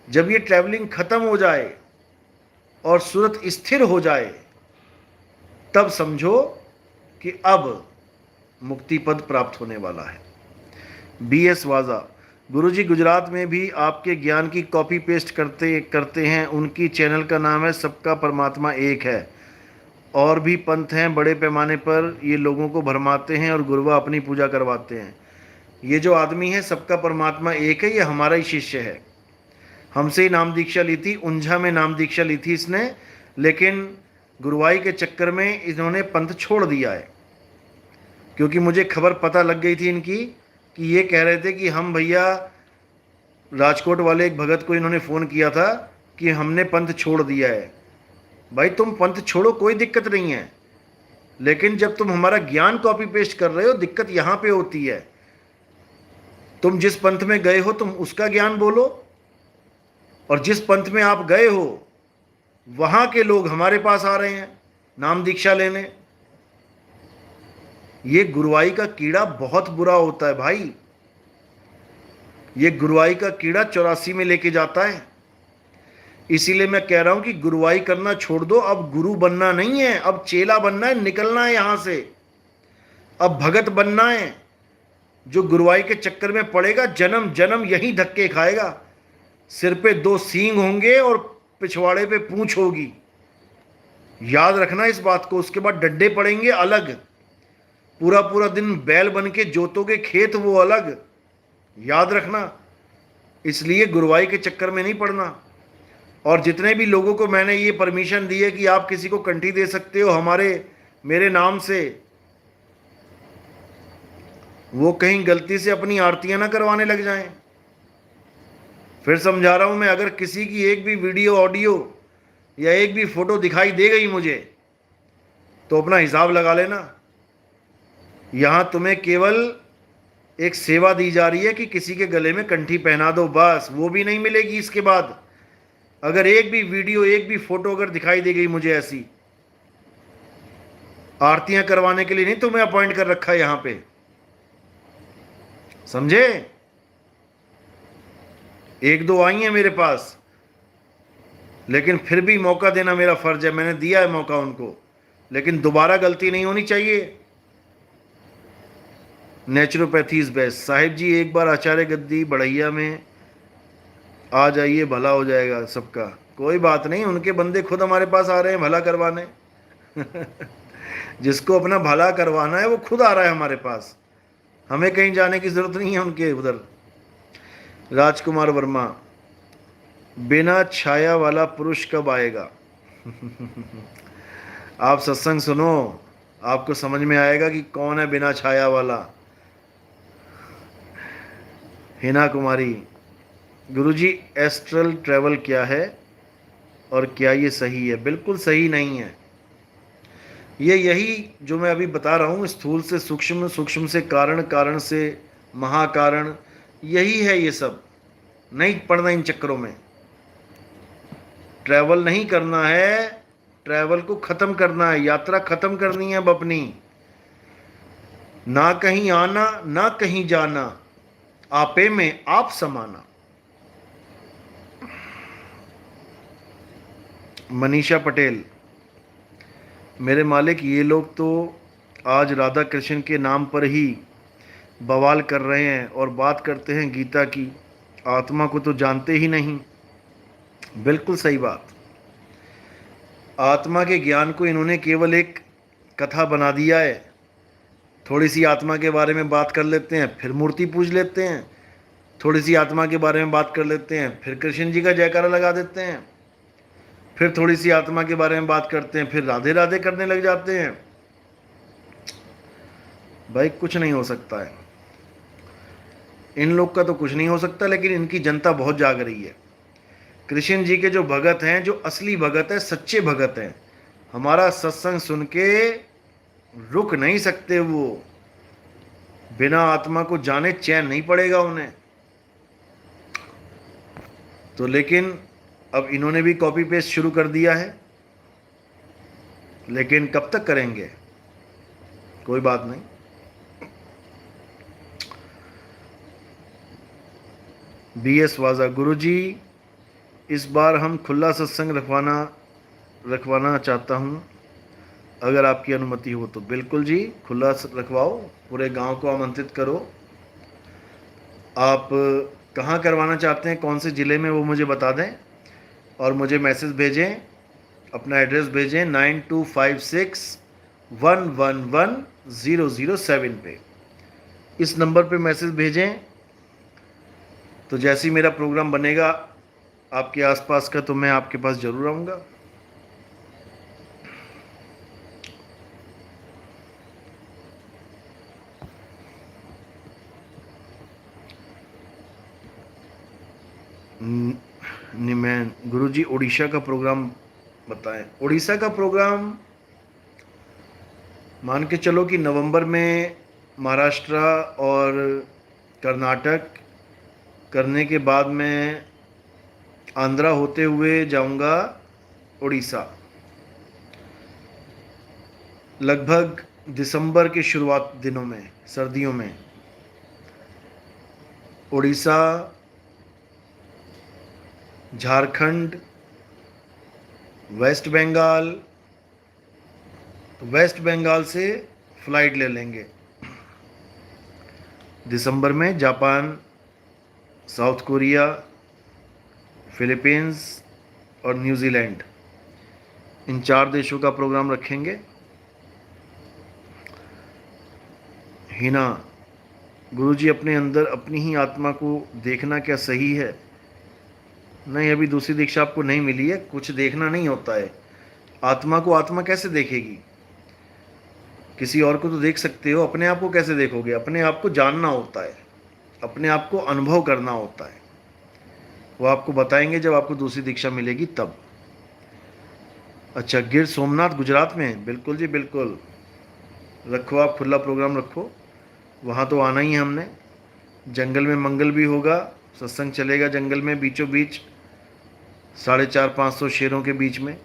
जब ये ट्रैवलिंग ख़त्म हो जाए और सूरत स्थिर हो जाए, तब समझो कि अब मुक्ति पद प्राप्त होने वाला है। BS वाजा, गुरुजी गुजरात में भी आपके ज्ञान की कॉपी पेस्ट करते हैं। उनकी चैनल का नाम है सबका परमात्मा एक है। और भी पंथ हैं बड़े पैमाने पर, ये लोगों को भरमाते हैं और गुरुआ अपनी पूजा करवाते हैं। ये जो आदमी है सबका परमात्मा एक है, ये हमारा ही शिष्य है। हमसे ही नाम दीक्षा ली थी, उंझा में नाम दीक्षा ली थी इसने, लेकिन गुरुवाई के चक्कर में इन्होंने पंथ छोड़ दिया है। क्योंकि मुझे खबर पता लग गई थी इनकी कि ये कह रहे थे कि हम भैया, राजकोट वाले एक भगत को इन्होंने फ़ोन किया था कि हमने पंथ छोड़ दिया है। भाई तुम पंथ छोड़ो, कोई दिक्कत नहीं है, लेकिन जब तुम हमारा ज्ञान कॉपी पेस्ट कर रहे हो, दिक्कत यहाँ पे होती है। तुम जिस पंथ में गए हो तुम उसका ज्ञान बोलो, और जिस पंथ में आप गए हो वहाँ के लोग हमारे पास आ रहे हैं नाम दीक्षा लेने। ये गुरुवाई का कीड़ा बहुत बुरा होता है भाई। ये गुरुवाई का कीड़ा 84 में लेके जाता है। इसीलिए मैं कह रहा हूं कि गुरुवाई करना छोड़ दो। अब गुरु बनना नहीं है, अब चेला बनना है, निकलना है यहां से। अब भगत बनना है। जो गुरुवाई के चक्कर में पड़ेगा जन्म जन्म यही धक्के खाएगा। सिर पे 2 सींग होंगे और पिछवाड़े पे पूंछ होगी, याद रखना इस बात को। उसके बाद डड्डे पड़ेंगे अलग, पूरा पूरा दिन बैल बन के जोतोगे खेत, वो अलग, याद रखना। इसलिए गुरुवाई के चक्कर में नहीं पड़ना। और जितने भी लोगों को मैंने ये परमिशन दी है कि आप किसी को कंठी दे सकते हो मेरे नाम से, वो कहीं गलती से अपनी आरतियां ना करवाने लग जाएं। फिर समझा रहा हूं मैं, अगर किसी की एक भी वीडियो ऑडियो या एक भी फोटो दिखाई दे गई मुझे, तो अपना हिसाब लगा लेना। यहां तुम्हें केवल एक सेवा दी जा रही है कि किसी के गले में कंठी पहना दो, बस। वो भी नहीं मिलेगी इसके बाद। अगर एक भी वीडियो, एक भी फोटो अगर दिखाई दे गई मुझे ऐसी, आरतियां करवाने के लिए नहीं तुम्हें अपॉइंट कर रखा है यहां पे, समझे? एक दो आई हैं मेरे पास, लेकिन फिर भी मौका देना मेरा फर्ज है, मैंने दिया है मौका उनको, लेकिन दोबारा गलती नहीं होनी चाहिए। Naturopathy is best. Sahib ji एक बार आचार्य गद्दी बढ़ैया में आ जाइए, भला हो जाएगा सबका। कोई बात नहीं, उनके बंदे खुद हमारे पास आ रहे हैं भला करवाने। जिसको अपना भला करवाना है वो खुद आ रहा है हमारे पास, हमें कहीं जाने की जरूरत नहीं है उनके उधर। राजकुमार वर्मा, बिना छाया वाला पुरुष कब आएगा? आप सत्संग सुनो, आपको समझ में आएगा कि कौन है बिना छाया वाला। हिना कुमारी, गुरुजी एस्ट्रल ट्रैवल क्या है और क्या ये सही है? बिल्कुल सही नहीं है। ये यही जो मैं अभी बता रहा हूँ, स्थूल से सूक्ष्म, सूक्ष्म से कारण, कारण से महाकारण, यही है ये सब। नहीं पड़ना इन चक्करों में। ट्रैवल नहीं करना है, ट्रैवल को ख़त्म करना है, यात्रा ख़त्म करनी है अब अपनी। ना कहीं आना ना कहीं जाना, आपे में आप समाना। मनीषा पटेल, मेरे मालिक ये लोग तो आज राधा कृष्ण के नाम पर ही बवाल कर रहे हैं और बात करते हैं गीता की, आत्मा को तो जानते ही नहीं। बिल्कुल सही बात। आत्मा के ज्ञान को इन्होंने केवल एक कथा बना दिया है। थोड़ी सी आत्मा के बारे में बात कर लेते हैं, फिर मूर्ति पूज लेते हैं। थोड़ी सी आत्मा के बारे में बात कर लेते हैं, फिर कृष्ण जी का जयकारा लगा देते हैं। फिर थोड़ी सी आत्मा के बारे में बात करते हैं, फिर राधे राधे करने लग जाते हैं। भाई कुछ नहीं हो सकता है, इन लोग का तो कुछ नहीं हो सकता, लेकिन इनकी जनता बहुत जाग रही है। कृष्ण जी के जो भगत हैं, जो असली भगत हैं, सच्चे भगत हैं, हमारा सत्संग सुन के रुक नहीं सकते। वो बिना आत्मा को जाने चैन नहीं पड़ेगा उन्हें। तो लेकिन अब इन्होंने भी कॉपी पेस्ट शुरू कर दिया है, लेकिन कब तक करेंगे? कोई बात नहीं। BS वाजा, गुरुजी इस बार हम खुला सत्संग रखवाना चाहता हूँ, अगर आपकी अनुमति हो तो। बिल्कुल जी, खुला रखवाओ, पूरे गांव को आमंत्रित करो। आप कहाँ करवाना चाहते हैं, कौन से ज़िले में, वो मुझे बता दें और मुझे मैसेज भेजें, अपना एड्रेस भेजें 9256111007 पे। इस नंबर पे मैसेज भेजें, तो जैसे ही मेरा प्रोग्राम बनेगा आपके आसपास का, तो मैं आपके पास ज़रूर आऊँगा। निमैन, गुरुजी उड़ीसा का प्रोग्राम बताएं। उड़ीसा का प्रोग्राम मान के चलो कि नवंबर में महाराष्ट्र और कर्नाटक करने के बाद मैं आंध्रा होते हुए जाऊंगा उड़ीसा। लगभग दिसंबर के शुरुआत दिनों में, सर्दियों में। उड़ीसा, झारखंड, वेस्ट बंगाल, वेस्ट बंगाल से फ़्लाइट ले लेंगे दिसंबर में। जापान, साउथ कोरिया, फिलीपींस और न्यूजीलैंड, इन 4 देशों का प्रोग्राम रखेंगे। हिना, गुरुजी अपने अंदर अपनी ही आत्मा को देखना क्या सही है? नहीं, अभी दूसरी दीक्षा आपको नहीं मिली है, कुछ देखना नहीं होता है। आत्मा को आत्मा कैसे देखेगी? किसी और को तो देख सकते हो, अपने आप को कैसे देखोगे? अपने आप को जानना होता है, अपने आप को अनुभव करना होता है। वो आपको बताएंगे जब आपको दूसरी दीक्षा मिलेगी तब। अच्छा, गिर सोमनाथ गुजरात में? बिल्कुल जी बिल्कुल, रखो आप खुला प्रोग्राम रखो, वहाँ तो आना ही है हमने। जंगल में मंगल भी होगा, सत्संग चलेगा जंगल में बीचों बीच, 450-500 शेरों के बीच में।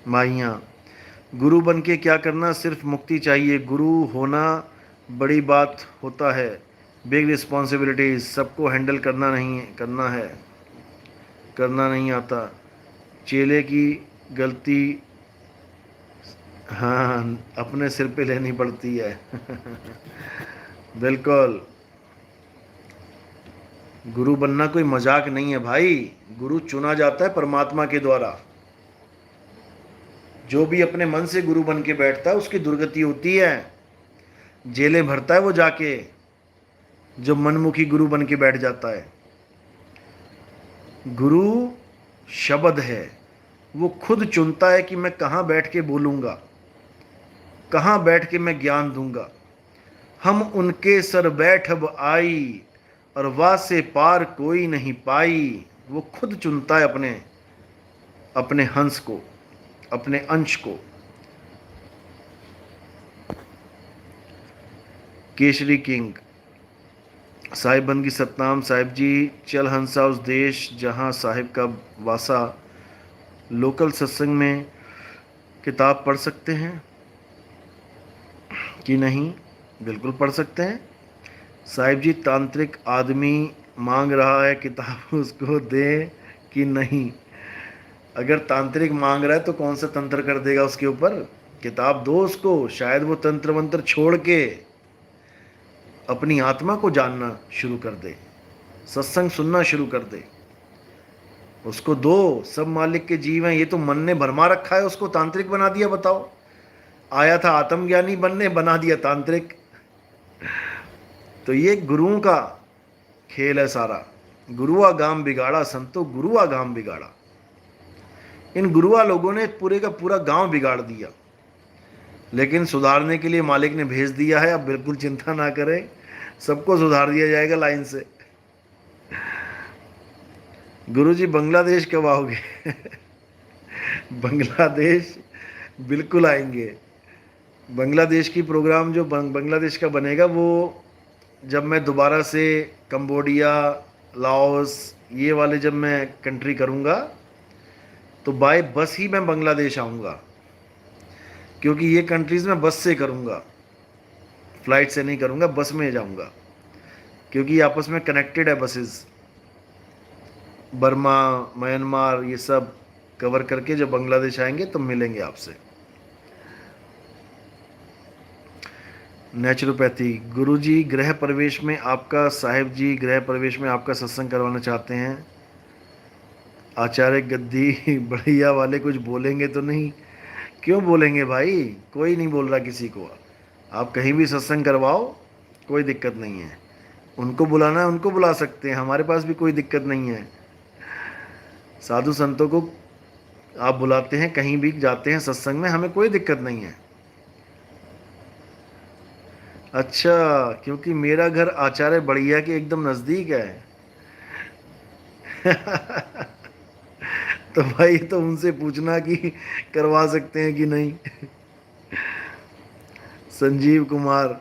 माइयाँ, गुरु बन के क्या करना, सिर्फ मुक्ति चाहिए। गुरु होना बड़ी बात होता है, बिग रिस्पॉन्सिबिलिटीज, सबको हैंडल करना नहीं करना है, करना नहीं आता। चेले की गलती, हाँ, अपने सिर पे लेनी पड़ती है। बिल्कुल, गुरु बनना कोई मजाक नहीं है भाई। गुरु चुना जाता है परमात्मा के द्वारा। जो भी अपने मन से गुरु बन के बैठता है उसकी दुर्गति होती है, जेलें भरता है वो जाके, जो मनमुखी गुरु बन के बैठ जाता है। गुरु शब्द है, वो खुद चुनता है कि मैं कहाँ बैठ के बोलूँगा, कहाँ बैठ के मैं ज्ञान दूंगा। हम उनके सर बैठब आई, और वाह से पार कोई नहीं पाई। वो खुद चुनता है अपने अपने हंस को, अपने अंश को। केसरी किंग, साहिब बंदगी सतनाम साहिब जी, चल हंसा उस देश जहाँ साहिब का वासा। लोकल सत्संग में किताब पढ़ सकते हैं कि नहीं? बिल्कुल पढ़ सकते हैं साहिब जी। तांत्रिक आदमी मांग रहा है किताब, उसको दें कि नहीं? अगर तांत्रिक मांग रहा है तो कौन सा तंत्र कर देगा उसके ऊपर? किताब दो उसको, शायद वो तंत्र मंत्र छोड़ के अपनी आत्मा को जानना शुरू कर दे, सत्संग सुनना शुरू कर दे। उसको दो, सब मालिक के जीव हैं। ये तो मन ने भरमा रखा है, उसको तांत्रिक बना दिया। बताओ, आया था आत्मज्ञानी बनने, बना दिया तांत्रिक। तो ये गुरुओं का खेल है सारा। गुरुआ गांव बिगाड़ा संतो, गुरुआ गांव बिगाड़ा। इन गुरुआ लोगों ने पूरे का पूरा गांव बिगाड़ दिया, लेकिन सुधारने के लिए मालिक ने भेज दिया है। अब बिल्कुल चिंता ना करें, सबको सुधार दिया जाएगा लाइन से। गुरुजी बांग्लादेश कब आओगे? बांग्लादेश बिल्कुल आएंगे। बांग्लादेश की प्रोग्राम जो बांग्लादेश का बनेगा, वो जब मैं दोबारा से कंबोडिया, लाओस, ये वाले जब मैं कंट्री करूँगा तो बाय बस ही मैं बांग्लादेश आऊँगा, क्योंकि ये कंट्रीज़ मैं बस से करूँगा, फ़्लाइट से नहीं करूँगा, बस में जाऊँगा, क्योंकि आपस में कनेक्टेड है बसेस। बर्मा, म्यांमार, ये सब कवर करके जब बांग्लादेश आएंगे तो मिलेंगे आपसे। नेचुरोपैथी, गुरुजी गृह प्रवेश में आपका, साहिब जी गृह प्रवेश में आपका सत्संग करवाना चाहते हैं। आचार्य गद्दी बढ़िया वाले कुछ बोलेंगे तो नहीं? क्यों बोलेंगे भाई, कोई नहीं बोल रहा किसी को। आप कहीं भी सत्संग करवाओ, कोई दिक्कत नहीं है। उनको बुलाना है उनको बुला सकते हैं, हमारे पास भी कोई दिक्कत नहीं है। साधु संतों को आप बुलाते हैं, कहीं भी जाते हैं सत्संग में, हमें कोई दिक्कत नहीं है। अच्छा, क्योंकि मेरा घर आचार्य बढ़िया के एकदम नज़दीक है। तो भाई तो उनसे पूछना कि करवा सकते हैं कि नहीं। संजीव कुमार,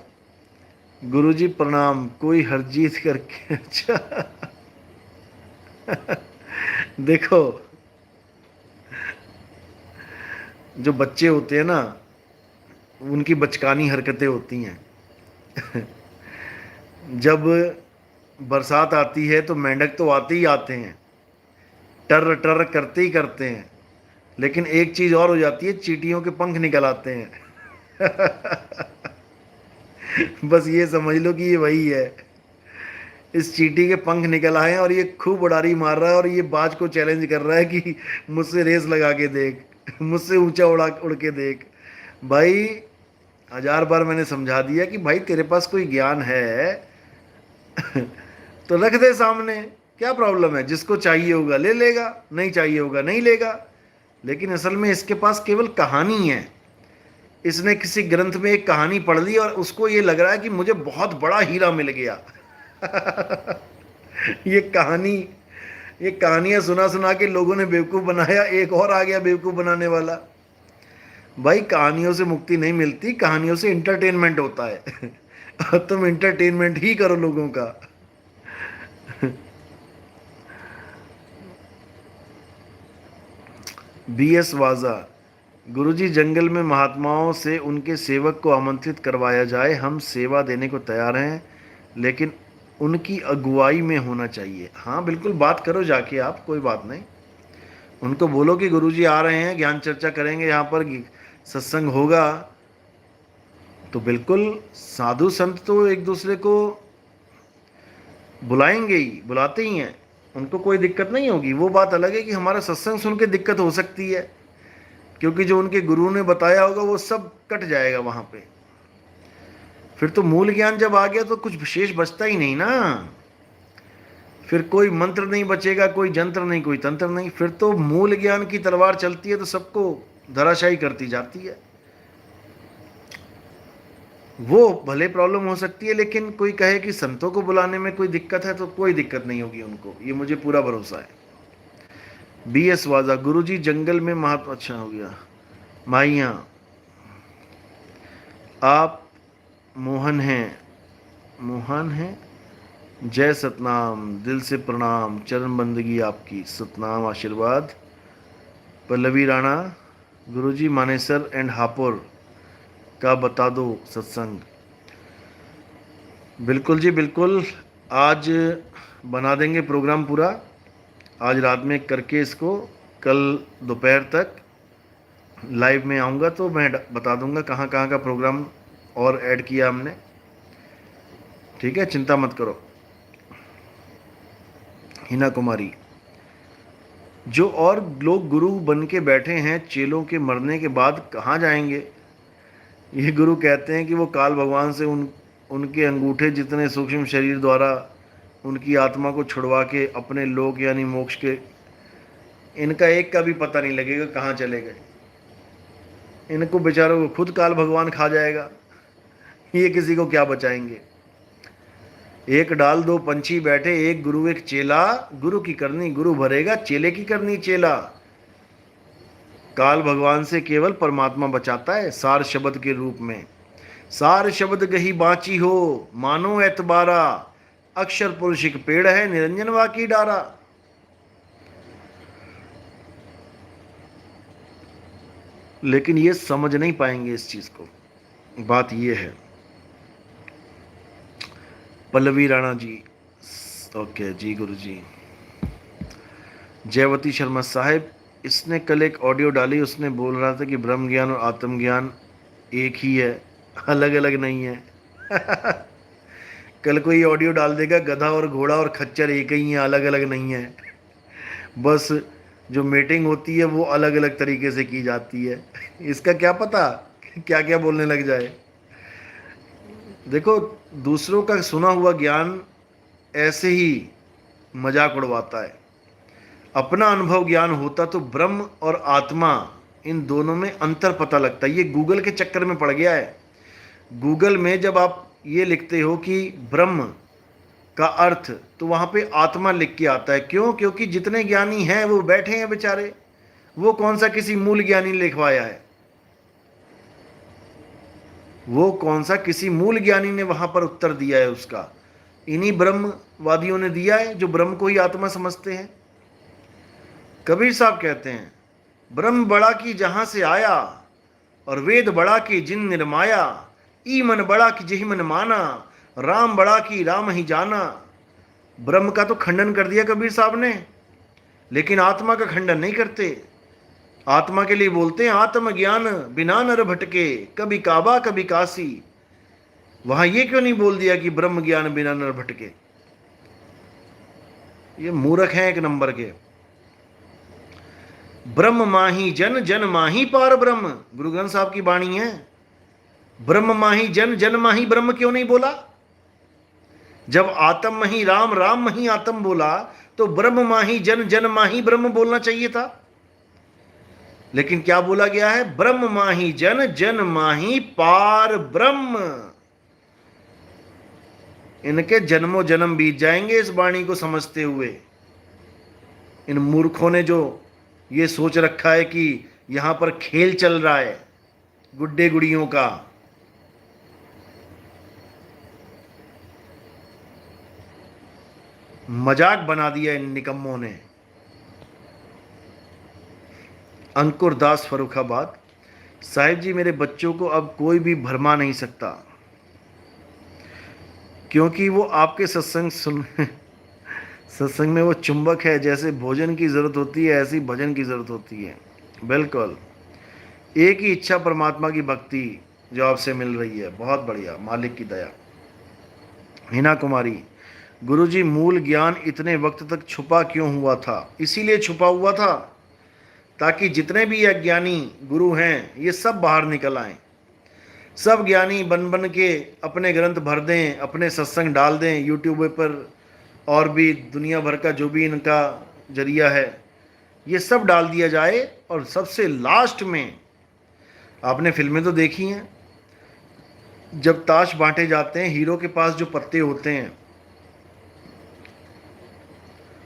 गुरुजी प्रणाम, कोई हरजीत करके। अच्छा, देखो, जो बच्चे होते हैं ना, उनकी बचकानी हरकतें होती हैं। जब बरसात आती है तो मेंढक तो आते ही आते हैं, टर टर करते ही करते हैं, लेकिन एक चीज़ और हो जाती है, चींटियों के पंख निकल आते हैं। बस ये समझ लो कि ये वही है। इस चींटी के पंख निकल आए हैं और ये खूब उड़ारी मार रहा है, और ये बाज को चैलेंज कर रहा है कि मुझसे रेस लगा के देख, मुझसे ऊंचा उड़ के देख। भाई 1000 बार मैंने समझा दिया कि भाई तेरे पास कोई ज्ञान है तो रख दे सामने, क्या प्रॉब्लम है? जिसको चाहिए होगा ले लेगा, नहीं चाहिए होगा नहीं लेगा। लेकिन असल में इसके पास केवल कहानी है। इसने किसी ग्रंथ में एक कहानी पढ़ ली और उसको ये लग रहा है कि मुझे बहुत बड़ा हीरा मिल गया। ये कहानी, ये कहानियां सुना सुना के लोगों ने बेवकूफ़ बनाया, एक और आ गया बेवकूफ़ बनाने वाला। भाई कहानियों से मुक्ति नहीं मिलती, कहानियों से इंटरटेनमेंट होता है। और तुम इंटरटेनमेंट ही करो लोगों का। BS वाजा, गुरुजी जंगल में महात्माओं से उनके सेवक को आमंत्रित करवाया जाए, हम सेवा देने को तैयार हैं, लेकिन उनकी अगुवाई में होना चाहिए। हाँ बिल्कुल, बात करो जाके आप, कोई बात नहीं। उनको बोलो कि गुरुजी आ रहे हैं, ज्ञान चर्चा करेंगे, यहाँ पर सत्संग होगा। तो बिल्कुल साधु संत तो एक दूसरे को बुलाएंगे ही, बुलाते ही हैं, उनको कोई दिक्कत नहीं होगी। वो बात अलग है कि हमारा सत्संग सुन के दिक्कत हो सकती है, क्योंकि जो उनके गुरु ने बताया होगा वो सब कट जाएगा वहाँ पे। फिर तो मूल ज्ञान जब आ गया तो कुछ विशेष बचता ही नहीं ना। फिर कोई मंत्र नहीं बचेगा, कोई जंत्र नहीं, कोई तंत्र नहीं। फिर तो मूल ज्ञान की तलवार चलती है तो सबको धराशायी करती जाती है। वो भले प्रॉब्लम हो सकती है, लेकिन कोई कहे कि संतों को बुलाने में कोई दिक्कत है तो कोई दिक्कत नहीं होगी उनको, ये मुझे पूरा भरोसा है। BS वाजा, गुरुजी जंगल में महात्मा, अच्छा हो गया। माइया, आप मोहन हैं, मोहन हैं, जय सतनाम, दिल से प्रणाम, चरण बंदगी आपकी, सतनाम आशीर्वाद। पल्लवी राणा, गुरुजी मानेसर एंड हापुड़ का बता दो सत्संग। बिल्कुल जी बिल्कुल, आज बना देंगे प्रोग्राम पूरा, आज रात में करके इसको कल दोपहर तक लाइव में आऊँगा तो मैं बता दूंगा कहाँ कहाँ का प्रोग्राम और ऐड किया हमने। ठीक है, चिंता मत करो। हिना कुमारी, जो और लोग गुरु बन के बैठे हैं, चेलों के मरने के बाद कहाँ जाएंगे? ये गुरु कहते हैं कि वो काल भगवान से उनके अंगूठे जितने सूक्ष्म शरीर द्वारा उनकी आत्मा को छुड़वा के अपने लोक यानी मोक्ष के, इनका एक का भी पता नहीं लगेगा कहाँ चले गए। इनको बेचारों को खुद काल भगवान खा जाएगा, ये किसी को क्या बचाएंगे। एक डाल दो पंछी बैठे, एक गुरु एक चेला, गुरु की करनी गुरु भरेगा, चेले की करनी चेला। काल भगवान से केवल परमात्मा बचाता है सार शब्द के रूप में। सार शब्द गही बाँची हो, मानो एतबारा, अक्षर पुरुष एक पेड़ है, निरंजन वाकी डारा। लेकिन ये समझ नहीं पाएंगे इस चीज को, बात ये है। पल्लवी राणा जी, ओके जी गुरुजी। जयवती शर्मा साहिब, इसने कल एक ऑडियो डाली, उसने बोल रहा था कि ब्रह्म ज्ञान और आत्मज्ञान एक ही है, अलग अलग नहीं है। कल कोई ऑडियो डाल देगा गधा और घोड़ा और खच्चर एक ही है, अलग अलग नहीं है। बस जो मीटिंग होती है वो अलग अलग तरीके से की जाती है। इसका क्या पता क्या क्या बोलने लग जाए। देखो, दूसरों का सुना हुआ ज्ञान ऐसे ही मजाक उड़वाता है। अपना अनुभव ज्ञान होता तो ब्रह्म और आत्मा, इन दोनों में अंतर पता लगता है। ये गूगल के चक्कर में पड़ गया है। गूगल में जब आप ये लिखते हो कि ब्रह्म का अर्थ, तो वहाँ पे आत्मा लिख के आता है। क्यों? क्योंकि जितने ज्ञानी हैं वो बैठे हैं बेचारे, वो कौन सा किसी मूल ज्ञानी ने लिखवाया है, वो कौन सा किसी मूल ज्ञानी ने वहाँ पर उत्तर दिया है उसका, इन्हीं ब्रह्मवादियों ने दिया है जो ब्रह्म को ही आत्मा समझते हैं। कबीर साहब कहते हैं, ब्रह्म बड़ा की जहाँ से आया, और वेद बड़ा की जिन निर्माया, ई मन बड़ा की जही मन माना, राम बड़ा की राम ही जाना। ब्रह्म का तो खंडन कर दिया कबीर साहब ने, लेकिन आत्मा का खंडन नहीं करते। आत्मा के लिए बोलते हैं आत्मज्ञान बिना नर भटके, कभी काबा कभी काशी। वहां ये क्यों नहीं बोल दिया कि ब्रह्म ज्ञान बिना नर भटके? ये मूर्ख हैं एक नंबर के। ब्रह्म माही जन, जन माही पार ब्रह्म, गुरु ग्रंथ साहब की वाणी है। ब्रह्म माही जन, जन माही ब्रह्म क्यों नहीं बोला? जब आत्म मही राम, राम मही आत्म बोला, तो ब्रह्म माही जन, जन माही ब्रह्म बोलना चाहिए था। लेकिन क्या बोला गया है? ब्रह्म माही जन, जन माही पार ब्रह्म। इनके जन्मों जन्म बीत जाएंगे इस वाणी को समझते हुए। इन मूर्खों ने जो ये सोच रखा है कि यहां पर खेल चल रहा है गुड्डे गुड़ियों का, मजाक बना दिया इन निकम्मों ने। अंकुर दास फर्रुखाबाद, साहिब जी मेरे बच्चों को अब कोई भी भरमा नहीं सकता, क्योंकि वो आपके सत्संग सुन सत्संग में वो चुंबक है। जैसे भोजन की जरूरत होती है ऐसी भजन की जरूरत होती है। बिल्कुल एक ही इच्छा, परमात्मा की भक्ति जो आपसे मिल रही है। बहुत बढ़िया, मालिक की दया। हिना कुमारी, गुरुजी मूल ज्ञान इतने वक्त तक छुपा क्यों हुआ था? इसीलिए छुपा हुआ था ताकि जितने भी अज्ञानी गुरु हैं ये सब बाहर निकल आएं। सब ज्ञानी बन बन के अपने ग्रंथ भर दें, अपने सत्संग डाल दें यूट्यूब पर, और भी दुनिया भर का जो भी इनका जरिया है ये सब डाल दिया जाए। और सबसे लास्ट में, आपने फिल्में तो देखी हैं, जब ताश बांटे जाते हैं हीरो के पास जो पत्ते होते हैं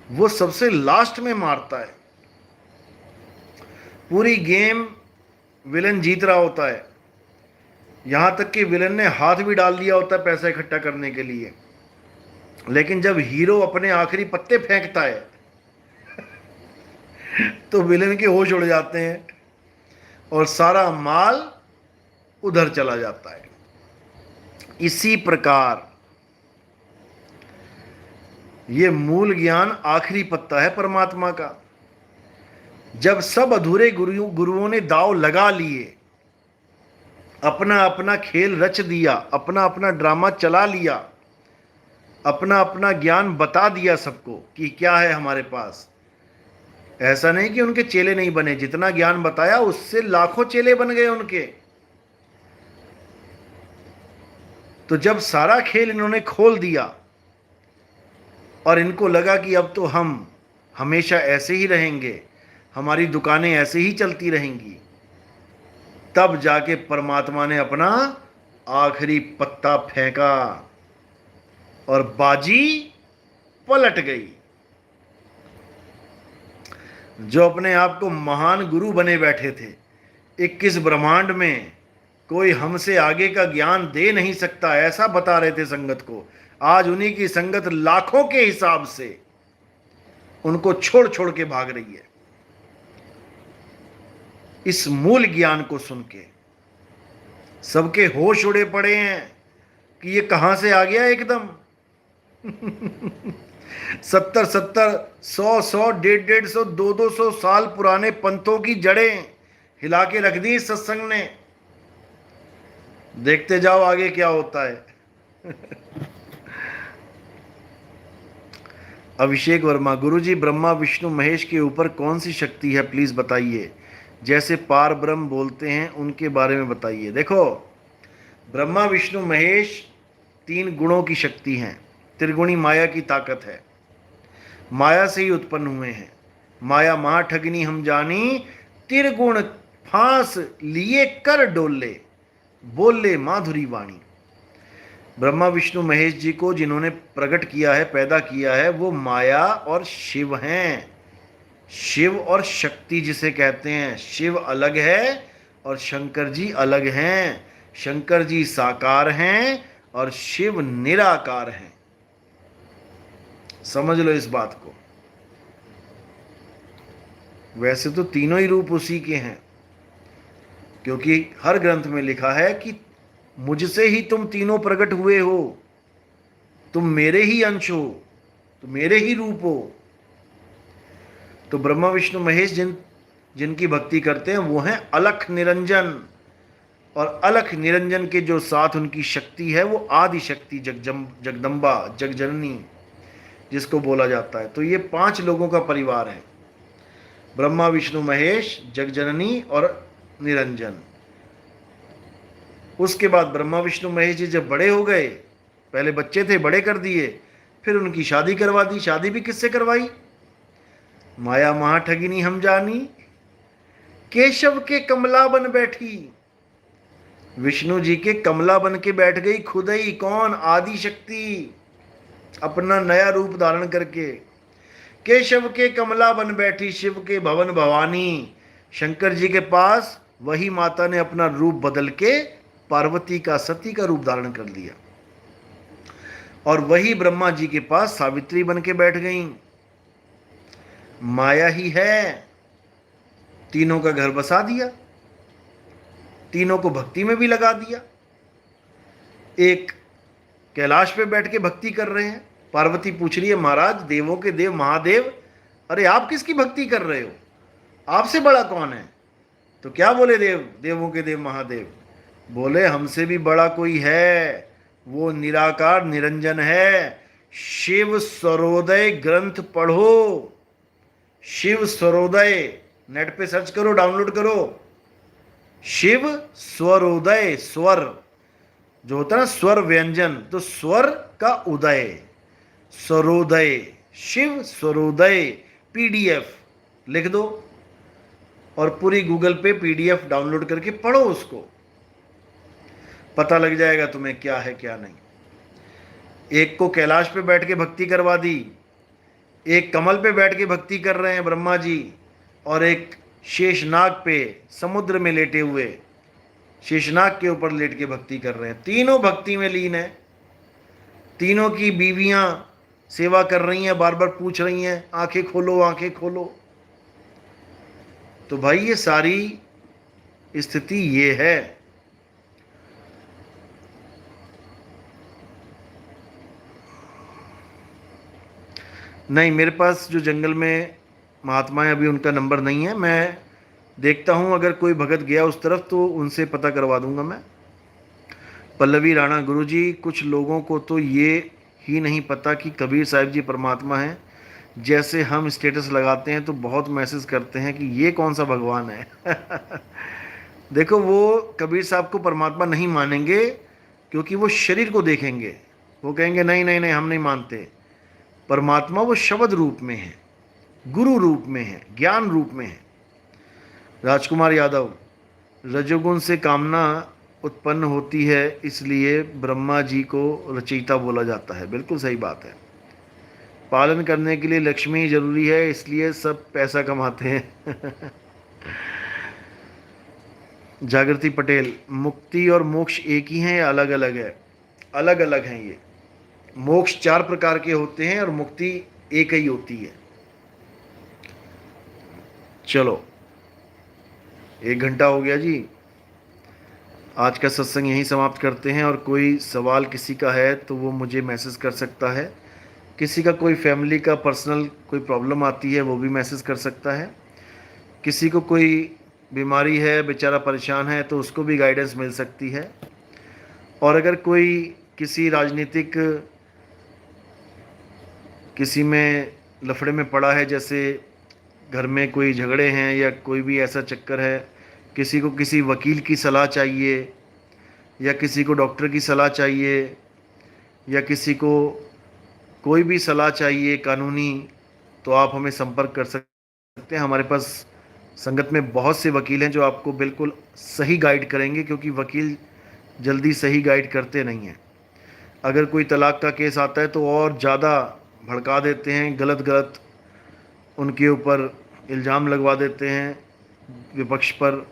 वो सबसे लास्ट में मारता है। पूरी गेम विलन जीत रहा होता है, यहां तक कि विलन ने हाथ भी डाल दिया होता है पैसा इकट्ठा करने के लिए। लेकिन जब हीरो अपने आखिरी पत्ते फेंकता है तो विलन के होश उड़ जाते हैं और सारा माल उधर चला जाता है। इसी प्रकार ये मूल ज्ञान आखिरी पत्ता है परमात्मा का। जब सब अधूरे गुरुओं ने दांव लगा लिए, अपना अपना खेल रच दिया, अपना अपना ड्रामा चला लिया, अपना अपना ज्ञान बता दिया सबको कि क्या है हमारे पास। ऐसा नहीं कि उनके चेले नहीं बने, जितना ज्ञान बताया उससे लाखों चेले बन गए उनके। तो जब सारा खेल इन्होंने खोल दिया और इनको लगा कि अब तो हम हमेशा ऐसे ही रहेंगे, हमारी दुकानें ऐसे ही चलती रहेंगी, तब जाके परमात्मा ने अपना आखिरी पत्ता फेंका और बाजी पलट गई। जो अपने आप को महान गुरु बने बैठे थे, 21 ब्रह्मांड में कोई हमसे आगे का ज्ञान दे नहीं सकता ऐसा बता रहे थे संगत को, आज उन्हीं की संगत लाखों के हिसाब से उनको छोड़ छोड़ के भाग रही है इस मूल ज्ञान को सुन के। सबके होश उड़े पड़े हैं कि ये कहां से आ गया एकदम। 70-70, 100-100, 150-150, 200-200 साल पुराने पंथों की जड़ें हिला के रख दी इस सत्संग ने। देखते जाओ आगे क्या होता है। अभिषेक वर्मा, गुरुजी ब्रह्मा विष्णु महेश के ऊपर कौन सी शक्ति है प्लीज बताइए, जैसे पार ब्रह्म बोलते हैं उनके बारे में बताइए। देखो, ब्रह्मा विष्णु महेश 3 गुणों की शक्ति हैं, त्रिगुणी माया की ताकत है, माया से ही उत्पन्न हुए हैं। माया मां ठगनी हम जानी, त्रिगुण फांस लिए कर डोले, बोले माधुरी वाणी। ब्रह्मा विष्णु महेश जी को जिन्होंने प्रकट किया है, पैदा किया है, वो माया और शिव हैं। शिव और शक्ति जिसे कहते हैं, शिव अलग है और शंकर जी अलग हैं। शंकर जी साकार हैं और शिव निराकार हैं। समझ लो इस बात को। वैसे तो तीनों ही रूप उसी के हैं, क्योंकि हर ग्रंथ में लिखा है कि मुझसे ही तुम तीनों प्रकट हुए हो, तुम मेरे ही अंश हो, तुम मेरे ही रूप हो। तो ब्रह्मा विष्णु महेश जिनकी भक्ति करते हैं वो हैं अलख निरंजन, और अलख निरंजन के जो साथ उनकी शक्ति है वो आदि शक्ति, जगदम्बा, जगजननी जिसको बोला जाता है। तो ये 5 लोगों का परिवार है, ब्रह्मा विष्णु महेश, जगजननी और निरंजन। उसके बाद ब्रह्मा विष्णु महेश जी जब बड़े हो गए, पहले बच्चे थे, बड़े कर दिए, फिर उनकी शादी करवा दी। शादी भी किससे करवाई? माया महा ठगिनी हम जानी, केशव के कमला बन बैठी। विष्णु जी के कमला बन के बैठ गई खुद ही। कौन? आदि शक्ति, अपना नया रूप धारण करके। केशव के कमला बन बैठी, शिव के भवन भवानी। शंकर जी के पास वही माता ने अपना रूप बदल के पार्वती का, सती का रूप धारण कर लिया। और वही ब्रह्मा जी के पास सावित्री बन के बैठ गई। माया ही है, तीनों का घर बसा दिया, तीनों को भक्ति में भी लगा दिया। एक कैलाश पे बैठ के भक्ति कर रहे हैं। पार्वती पूछ रही है, महाराज देवों के देव महादेव, अरे आप किसकी भक्ति कर रहे हो? आपसे बड़ा कौन है? तो क्या बोले देव, देवों के देव महादेव? बोले हमसे भी बड़ा कोई है, वो निराकार निरंजन है। शिव स्वरोदय ग्रंथ पढ़ो, शिव स्वरोदय, नेट पे सर्च करो, डाउनलोड करो। शिव स्वरोदय, स्वर जो होता है ना, स्वर व्यंजन, तो स्वर का उदय, स्वरोदय, शिव स्वरोदय पीडीएफ लिख दो और पूरी गूगल पे पीडीएफ डाउनलोड करके पढ़ो उसको, पता लग जाएगा तुम्हें क्या है क्या नहीं। एक को कैलाश पे बैठ के भक्ति करवा दी, एक कमल पे बैठ के भक्ति कर रहे हैं ब्रह्मा जी, और एक शेषनाग पे समुद्र में लेटे हुए शेषनाग के ऊपर लेट के भक्ति कर रहे हैं। तीनों भक्ति में लीन है। तीनों की बीवियां सेवा कर रही हैं, बार बार पूछ रही हैं आंखें खोलो आंखें खोलो। तो भाई ये सारी स्थिति ये है। नहीं, मेरे पास जो जंगल में महात्मा है अभी उनका नंबर नहीं है। मैं देखता हूँ अगर कोई भगत गया उस तरफ तो उनसे पता करवा दूंगा मैं। पल्लवी राणा, गुरुजी कुछ लोगों को तो ये ही नहीं पता कि कबीर साहिब जी परमात्मा हैं। जैसे हम स्टेटस लगाते हैं तो बहुत मैसेज करते हैं कि ये कौन सा भगवान है। देखो, वो कबीर साहब को परमात्मा नहीं मानेंगे क्योंकि वो शरीर को देखेंगे। वो कहेंगे नहीं नहीं नहीं, हम नहीं मानते। परमात्मा वो शब्द रूप में है, गुरु रूप में है, ज्ञान रूप में है। राजकुमार यादव, रजोगुण से कामना उत्पन्न होती है, इसलिए ब्रह्मा जी को रचयिता बोला जाता है। बिल्कुल सही बात है। पालन करने के लिए लक्ष्मी जरूरी है, इसलिए सब पैसा कमाते हैं। जागृति पटेल, मुक्ति और मोक्ष एक ही हैं या अलग अलग है? अलग अलग हैं ये। मोक्ष 4 प्रकार के होते हैं और मुक्ति एक ही होती है। चलो, 1 घंटा हो गया जी। आज का सत्संग यहीं समाप्त करते हैं। और कोई सवाल किसी का है तो वो मुझे मैसेज कर सकता है। किसी का कोई फैमिली का पर्सनल कोई प्रॉब्लम आती है वो भी मैसेज कर सकता है। किसी को कोई बीमारी है, बेचारा परेशान है, तो उसको भी गाइडेंस मिल सकती है। और अगर कोई किसी राजनीतिक किसी में लफड़े में पड़ा है, जैसे घर में कोई झगड़े हैं या कोई भी ऐसा चक्कर है, किसी को किसी वकील की सलाह चाहिए या किसी को डॉक्टर की सलाह चाहिए या किसी को कोई भी सलाह चाहिए कानूनी, तो आप हमें संपर्क कर सकते हैं। हमारे पास संगत में बहुत से वकील हैं जो आपको बिल्कुल सही गाइड करेंगे, क्योंकि वकील जल्दी सही गाइड करते नहीं हैं। अगर कोई तलाक का केस आता है तो और ज़्यादा भड़का देते हैं, गलत गलत उनके ऊपर इल्ज़ाम लगवा देते हैं विपक्ष पर।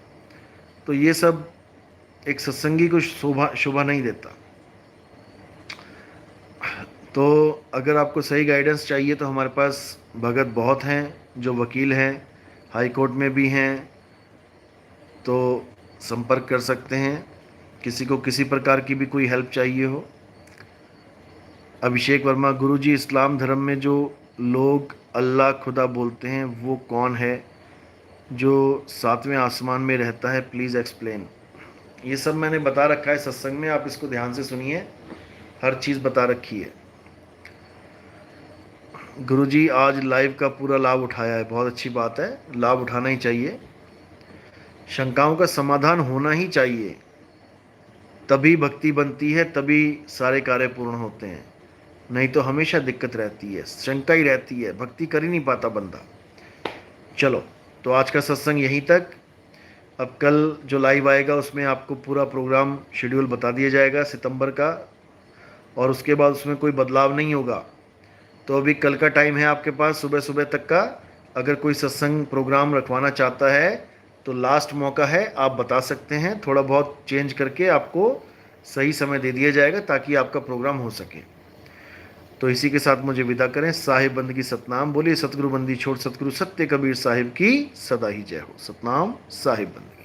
तो ये सब एक सत्संगी को शोभा नहीं देता। तो अगर आपको सही गाइडेंस चाहिए तो हमारे पास भगत बहुत हैं जो वकील हैं, हाई कोर्ट में भी हैं, तो संपर्क कर सकते हैं। किसी को किसी प्रकार की भी कोई हेल्प चाहिए हो। अभिषेक वर्मा, गुरुजी इस्लाम धर्म में जो लोग अल्लाह खुदा बोलते हैं वो कौन है जो 7वें आसमान में रहता है, प्लीज़ एक्सप्लेन। ये सब मैंने बता रखा है सत्संग में, आप इसको ध्यान से सुनिए, हर चीज़ बता रखी है। गुरुजी आज लाइव का पूरा लाभ उठाया है, बहुत अच्छी बात है, लाभ उठाना ही चाहिए। शंकाओं का समाधान होना ही चाहिए, तभी भक्ति बनती है, तभी सारे कार्य पूर्ण होते हैं। नहीं तो हमेशा दिक्कत रहती है, शंका ही रहती है, भक्ति कर ही नहीं पाता बंदा। चलो, तो आज का सत्संग यहीं तक। अब कल जो लाइव आएगा उसमें आपको पूरा प्रोग्राम शेड्यूल बता दिया जाएगा सितंबर का, और उसके बाद उसमें कोई बदलाव नहीं होगा। तो अभी कल का टाइम है आपके पास सुबह सुबह तक का। अगर कोई सत्संग प्रोग्राम रखवाना चाहता है तो लास्ट मौका है, आप बता सकते हैं, थोड़ा बहुत चेंज करके आपको सही समय दे दिया जाएगा ताकि आपका प्रोग्राम हो सके। तो इसी के साथ मुझे विदा करें। साहिब बंदगी सतनाम। बोलिए सतगुरु बंदी छोड़ सतगुरु सत्य कबीर साहिब की सदा ही जय हो। सतनाम साहिब बंदगी।